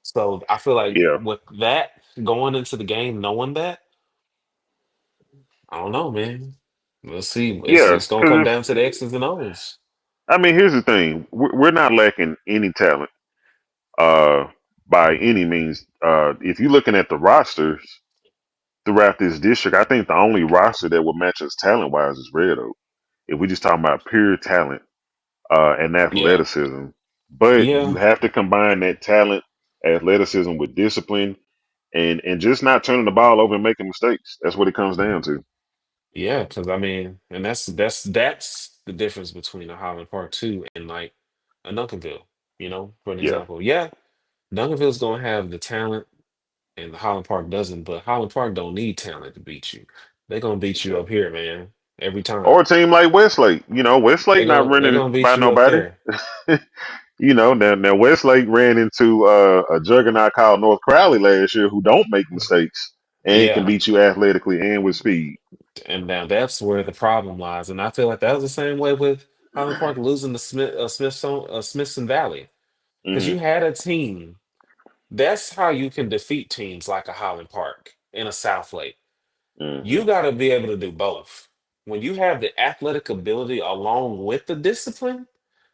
So I feel like yeah, with that going into the game, knowing that. I don't know, man. We'll see. yeah. It's gonna come Because down to the X's and O's. I mean, here's the thing: we're not lacking any talent. Uh, by any means. If you're looking at the rosters throughout this district, I think the only roster that would match us talent wise is Red Oak. If we just talking about pure talent and Yeah, athleticism, but you yeah, have to combine that talent, athleticism with discipline, and just not turning the ball over and making mistakes. That's what it comes down to. Yeah, because I mean, and that's the difference between a Highland Park 2 and like a Duncanville, for an Yeah, example. Yeah, Duncanville's gonna have the talent and Highland Park doesn't, but Highland Park don't need talent to beat you. They're gonna beat you yeah. up here, man, every Or time. a team like Westlake. Westlake not They're running gonna by beat you up nobody. there. Now Westlake ran into a juggernaut called North Crowley last year who don't make mistakes and can Yeah, beat you athletically and with speed. and now that's where the problem lies. And I feel like that was the same way with Highland Park losing to Smithson Valley. Because Hmm. you had a team. That's how you can defeat teams like a Highland Park and a South Lake. Hmm. You got to be able to do both. When you have the athletic ability along with the discipline,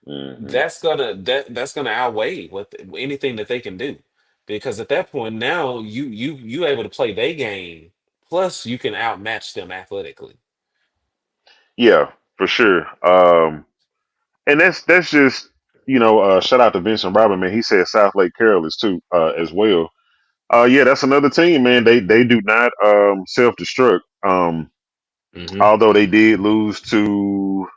Hmm. that's gonna outweigh what anything that they can do. Because at that point now you able to play their game, plus you can outmatch them athletically. Yeah, for sure. And that's just shout out to Vincent Robert, man. He said South Lake Carrollers too, as well. Yeah, that's another team, man. They do not self destruct. Hmm. Although they did lose to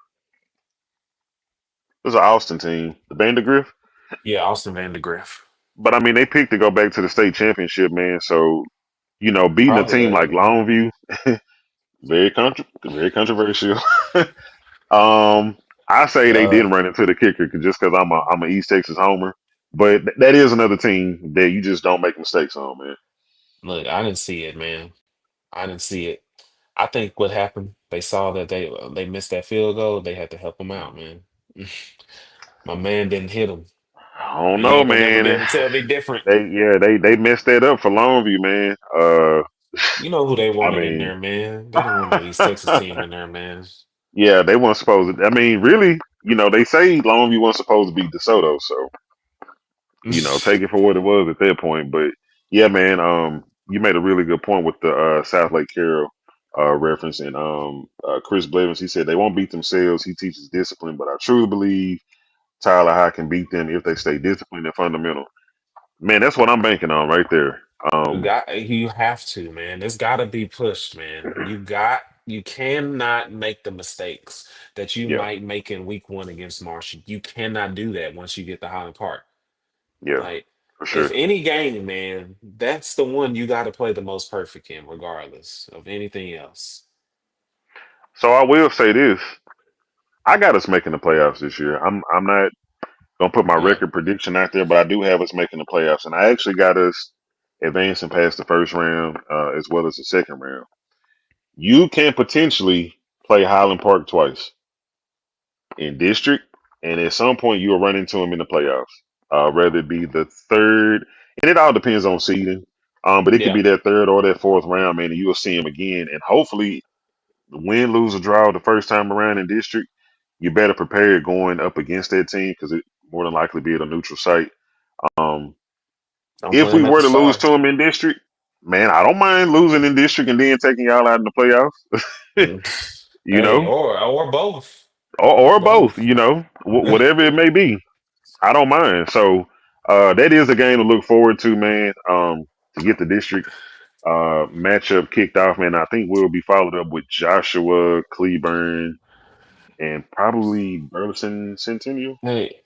it was an Austin team, the Vandergrift. Yeah, Austin Vandergriff. But I mean, they picked to go back to the state championship, man. So beating a Probably team like Longview, very controversial. I say they uh didn't run into the kicker just because I'm a East Texas homer. But that is another team that you just don't make mistakes on, man. look, I didn't see it, man. I didn't see it. I think what happened, they saw that they missed that field goal. They had to help him out, man. My man didn't hit him. I don't You know, ain't gonna never be man. able to tell me different. They messed that up for Longview, man. You know who they I wanted in mean, there, man. They didn't want no East Texas team in there, man. yeah, they weren't supposed to. I mean, really, they say Longview wasn't supposed to be DeSoto, so take it for what it was at that point. But yeah, man, you made a really good point with the South Lake Carroll reference, and Chris Blevins. He said they won't beat themselves. He teaches discipline, but I truly believe Tyler High can beat them if they stay disciplined and fundamental. Man, that's what I'm banking on right there. You have to, man. It's got to be pushed, man. You cannot make the mistakes that you Yeah, might make in week one against Marshall. You cannot do that once you get to Highland Park. yeah, Like, for if sure. any game, man, that's the one you got to play the most perfect in, regardless of anything else. So I will say this: I got us making the playoffs this year. I'm not gonna put my Yeah. record prediction out there, but I do have us making the playoffs, and I actually got us advancing past the first round as well as the second round. You can potentially play Highland Park twice in district, and at some point you will run into them in the playoffs. Whether it be the third, and it all depends on seeding. But it could Yeah. be that third or that fourth round, man, and you will see them again. And hopefully, win, lose, or draw the first time around in district, you better prepare going up against that team because it more than likely be at a neutral site. Um, Don't play if them we at the were to lose Star. to them in district, man, I don't mind losing in district and then taking y'all out in the playoffs. Mm. you Hey, know, or both. or both. Both. Whatever it may be, I don't mind. So that is a game to look forward to, man. To get the district matchup kicked off, man. I think we'll be followed up with Joshua, Cleburne, and probably Burleson Centennial. Hey,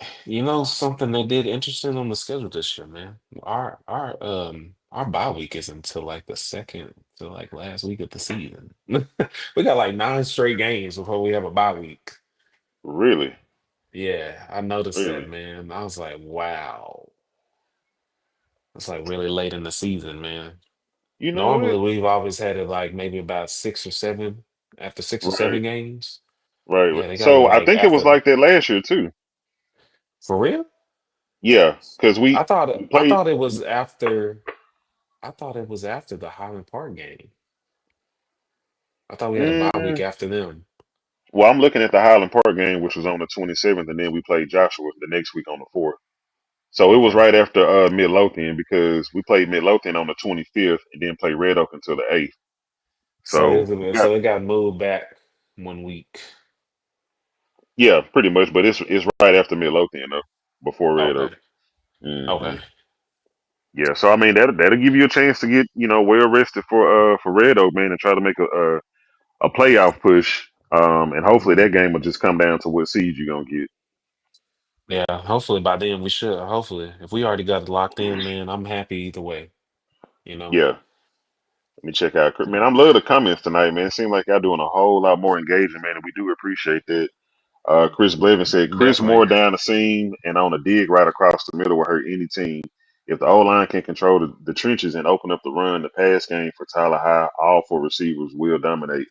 something they did interesting on the schedule this year, man. Our bye week is until like the second to like last week of the season. We got like nine straight games before we have a bye week. Really, Yeah, I noticed that, really. man. I was like, wow. It's like really late in the season, man. You know Normally what? we've always had it like maybe about six or seven after six or Right, seven games. right. Yeah, they got it So I like think it was after like that last year too. for real? Yeah, because I thought we I played. thought it was after I thought it was after the Highland Park game. I thought we had a bye week Mm, after them. well, I'm looking at the Highland Park game, which was on the 27th, and then we played Joshua the next week on the 4th. So it was Okay. right after Midlothian because we played Midlothian on the 25th and then played Red Oak until the 8th. So we got So it got moved back 1 week. yeah, pretty much, but it's right after Midlothian though, before Red Oak. Okay. Hmm. Okay. Yeah, so I mean that'll give you a chance to get well rested for Red Oak, man, and try to make a playoff push. And hopefully that game will just come down to what seed you're gonna get. Yeah, hopefully by then we should. Hopefully, if we already got it locked in, man, I'm happy either way. You know. Yeah, let me check out. Man, I'm love the comments tonight, man. It seems like y'all doing a whole lot more engagement, man, and we do appreciate that. Chris Blevin said Chris Definitely. Moore down the seam and on a dig right across the middle will hurt any team. If the O line can control the trenches and open up the run, the pass game for Tyler High, all four receivers will dominate.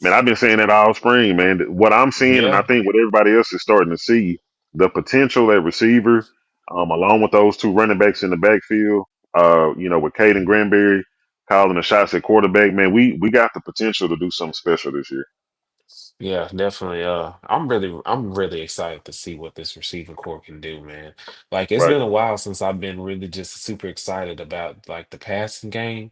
Man, I've been saying that all spring, man. What I'm seeing, and I Yeah. think what everybody else is starting to see, the potential at receiver, along with those two running backs in the backfield, with Caden Granberry calling the shots at quarterback, man, we got the potential to do something special this year. Yeah, definitely. I'm really excited to see what this receiving core can do, man. Like it's Right. been a while since I've been really just super excited about like the passing game.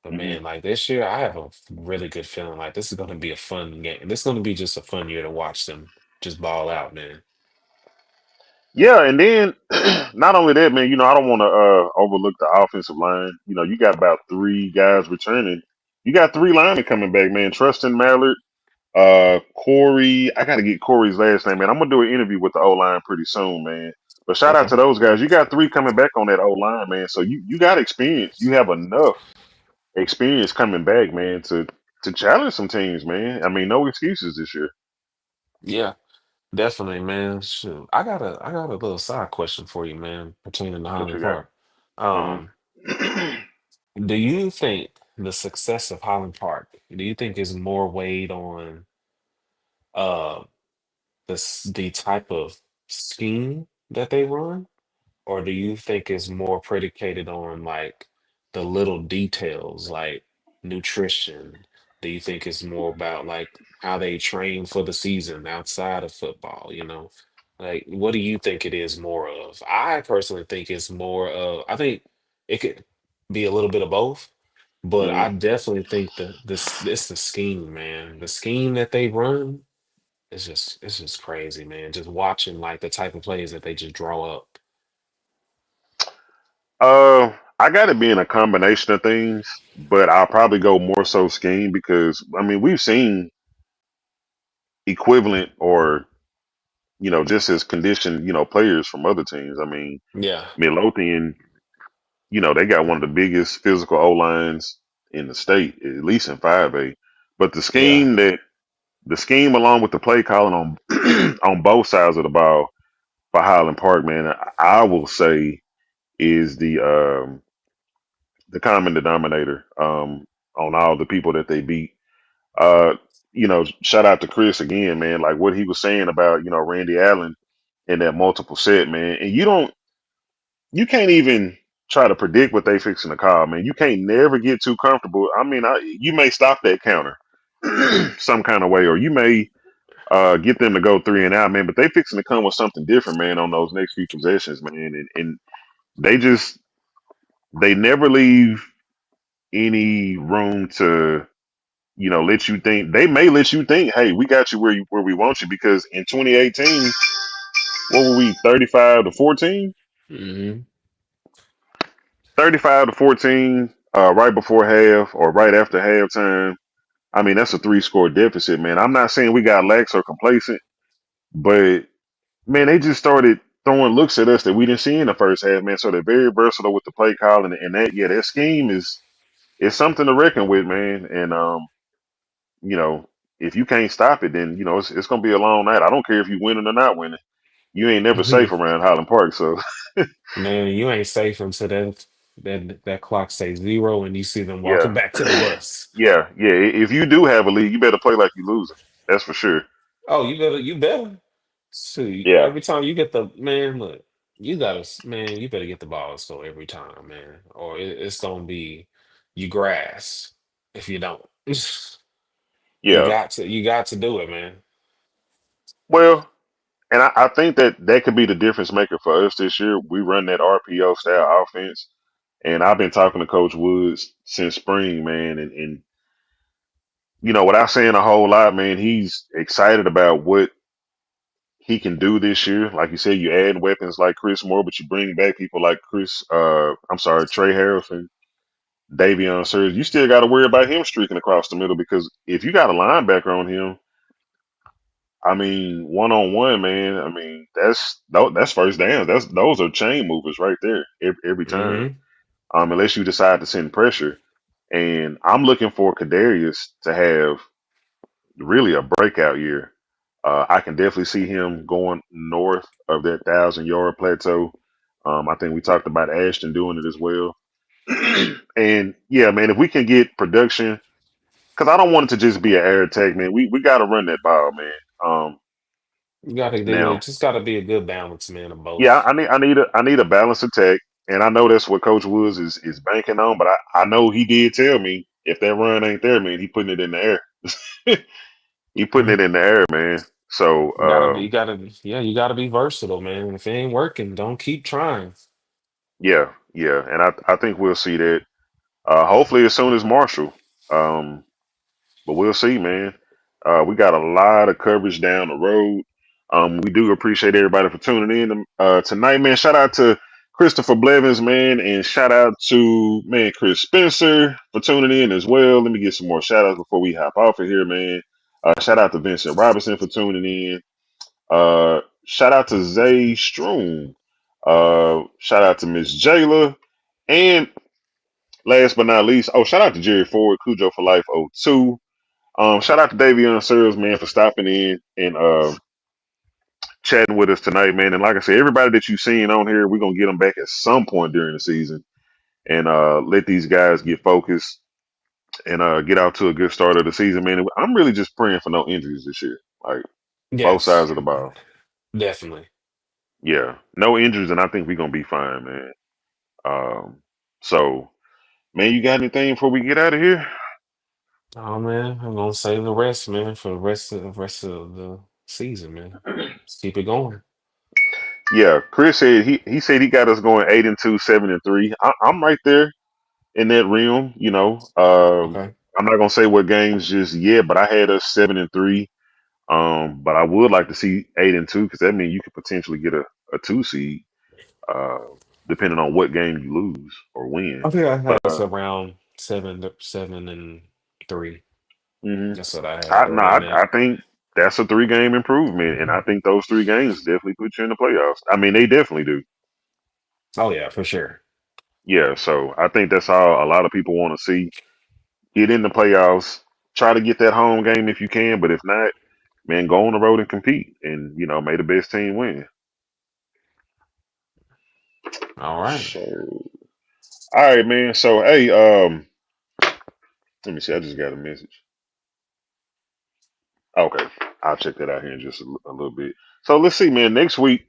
But Hmm. man, like this year, I have a really good feeling like this is going to be a fun game. This is going to be just a fun year to watch them just ball out, man. Yeah, and then not only that, man, I don't want to overlook the offensive line. You got about three guys returning. You got three linemen coming back, man. Trustin Mallard, Corey. I got to get Corey's last name, man. I'm gonna do an interview with the O line pretty soon, man. But shout out Okay. to those guys. You got three coming back on that O line, man. So you got experience. You have enough experience coming back, man, to challenge some teams, man. I mean, no excuses this year. Yeah, definitely, man. Shoot. I got a little side question for you, man, pertaining to What you Highland got? Park. Um, do you think the success of Highland Park, do you think is more weighed on uh the type of scheme that they run? Or do you think it's more predicated on like the little details, like nutrition? Do you think it's more about like how they train for the season outside of football, you know? Like, what do you think it is more of? I personally think it's more of, I think it could be a little bit of both, but I Mhm. definitely think that this the scheme, man. The scheme that they run is it's just crazy, man. Just watching like the type of plays that they just draw up. I got it being a combination of things, but I'll probably go more so scheme because I mean we've seen equivalent or just as conditioned players from other teams. I mean Yeah. Midlothian, they got one of the biggest physical O lines in the state, at least in 5A. But Yeah. the scheme along with the play calling on on both sides of the ball for Highland Park, man, I will say is the common denominator on all the people that they beat. Uh, Shout out to Chris again, man. Like what he was saying about Randy Allen and that multiple set, man. And you can't even try to predict what they fixing to call, man. You can't never get too comfortable. I mean, you may stop that counter some kind of way, or you may get them to go three and out, man. But they fixing to come with something different, man, on those next few possessions, man. And they just they never leave any room to let you think. They may let you think, hey, we got you where we want you because in 2018, what were we, 35-14? Hmm. 35-14, right before half or right after halftime. I mean, that's a three-score deficit, man. I'm not saying we got lax or complacent, but man, they just started throwing looks at us that we didn't see in the first half, man. So they're very versatile with the play calling, and that scheme is something to reckon with, man. And you know, if you can't stop it, then it's gonna be a long night. I don't care if you winning or not winning. You ain't never safe around Highland Park. So Man, you ain't safe until that clock says zero and you see them yeah, walking back to the bus. yeah. If you do have a lead, you better play like you're losing. That's for sure. Oh, you better. See, Yeah, every time you get the man, look, you gotta man, you better get the ball so every time, man, or it's gonna be you grass if you don't. yeah. You got to do it, man. Well, And I think that that could be the difference maker for us this year. We run that RPO style offense, and I've been talking to Coach Woods since spring, man, and without saying a whole lot, man, he's excited about what he can do this year. Like you said, you add weapons like Chris Moore, but you bring back people like Trey Harrison, Davion Sirles. You still got to worry about him streaking across the middle because if you got a linebacker on him, I mean, one on one, man. I mean, that's first downs. Those are chain movers right there every time. Hmm. Unless you decide to send pressure. And I'm looking for Kadarius to have really a breakout year. I can definitely see him going north of that 1,000 yard plateau. I think we talked about Ashton doing it as well. And yeah, man, if we can get production, because I don't want it to just be an air attack, man. We got to run that ball, man. You gotta do it. Now, Just gotta be a good balance, man, of yeah, both. I need a balanced attack, and I know that's what Coach Woods is banking on. But I know he did tell me if that run ain't there, man, he putting it in the air. He putting it Mhm. in the air, man. So You gotta be versatile, man. If it ain't working, don't keep trying. yeah, yeah, and I think we'll see that. Hopefully as soon as Marshall. Um, but we'll see, man. We got a lot of coverage down the road. We do appreciate everybody for tuning in tonight, man. Shout out to Christopher Blevins, man, and shout out to man Chris Spencer for tuning in as well. Let me get some more shout outs before we hop off of here, man. Shout out to Vincent Robinson for tuning in. Shout out to Zay Stroom. Shout out to Miss Jayla. And last but not least, shout out to Jerry Ford, Cujo for Life '02. Shout out to Davion Sirles, man, for stopping in and chatting with us tonight, man. And like I said, everybody that you've seen on here, we're gonna get them back at some point during the season and let these guys get focused and get out to a good start of the season, man. I'm really just praying for no injuries this year, like both sides Yes, of the ball. definitely. Yeah, no injuries, and I think we're gonna be fine, man. Um, so, man, you got anything before we get out of here? Oh man, I'm gonna save the rest, man, for the rest of the season, man. Just keep it going. Yeah, Chris said he said he got us going 8-2, 7-3. I'm right there in that realm. Okay. I'm not gonna say what games just yet, but I had us 7-3. But I would like to see 8-2 because that means you could potentially get a 2 seed, uh, depending on what game you lose or win. I think I But had us around 7-3. mhm. That's what I I had no, around that. I think that's a 3 game improvement, and I think those 3 games definitely put you in the playoffs. I mean, they definitely do. Oh yeah, for sure. Yeah, so I think that's all a lot of people want to see. Get in the playoffs, try to get that home game if you can, but if not, man, go on the road and compete, and may the best team win. All right. So, all right, man. So, hey, let me see. I just got a message. Okay, I'll check that out here in just a little bit. So let's see, man. Next week,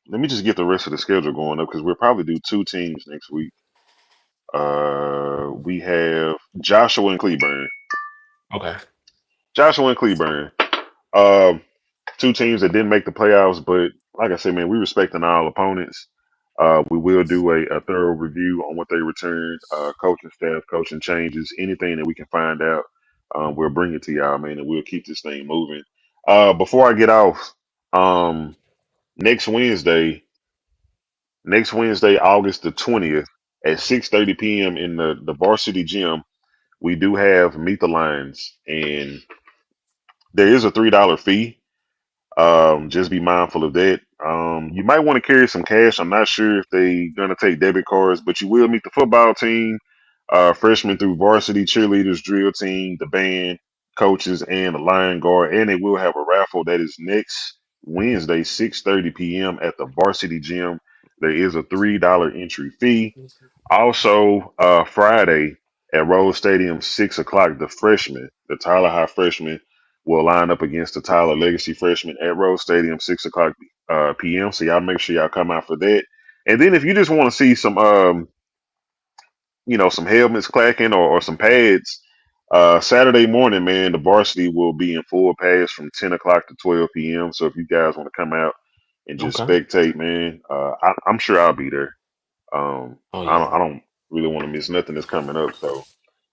let me just get the rest of the schedule going up because we'll probably do 2 teams next week. We have Joshua and Cleburne. Okay. Joshua and Cleburne. Um, 2 teams that didn't make the playoffs, but like I said, man, we respecting all opponents. We will do a thorough review on what they returned, coaching staff, coaching changes, anything that we can find out. We'll bring it to y'all, man, and we'll keep this thing moving. Before I get off, um, next Wednesday, August the 20th at 6:30 p.m. in the varsity gym, we do have Meet the Lions, and there is a $3 fee. Just be mindful of that. You might want to carry some cash. I'm not sure if they gonna take debit cards, but you will meet the football team, freshmen through varsity, cheerleaders, drill team, the band, coaches, and the lion guard. And they will have a raffle that is next Wednesday, 6:30 p.m. at the varsity gym. There is a $3 entry fee. Also, Friday at Rose Stadium, 6 o'clock, the Tyler High freshmen, will line up against the Tyler Legacy freshmen at Rose Stadium, 6 o'clock p.m. So y'all make sure y'all come out for that. And then if you just want to see some, some helmets clacking or some pads, Saturday morning, man, the varsity will be in full pass from 10 o'clock to 12 p.m. So if you guys want to come out and just Okay. spectate, man, I'm sure I'll be there. Oh I yeah. don't really want to miss nothing that's coming up. So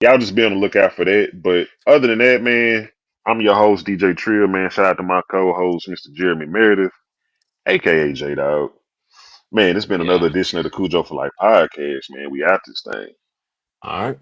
y'all just be on the lookout for that. But other than that, man, I'm your host, DJ Trill, man. Shout out to my co-host, Mr. Jeremy Meredith, aka J Dog. Man, it's been another Yeah. edition of the Cujo for Life podcast, man. We out this thing. All right.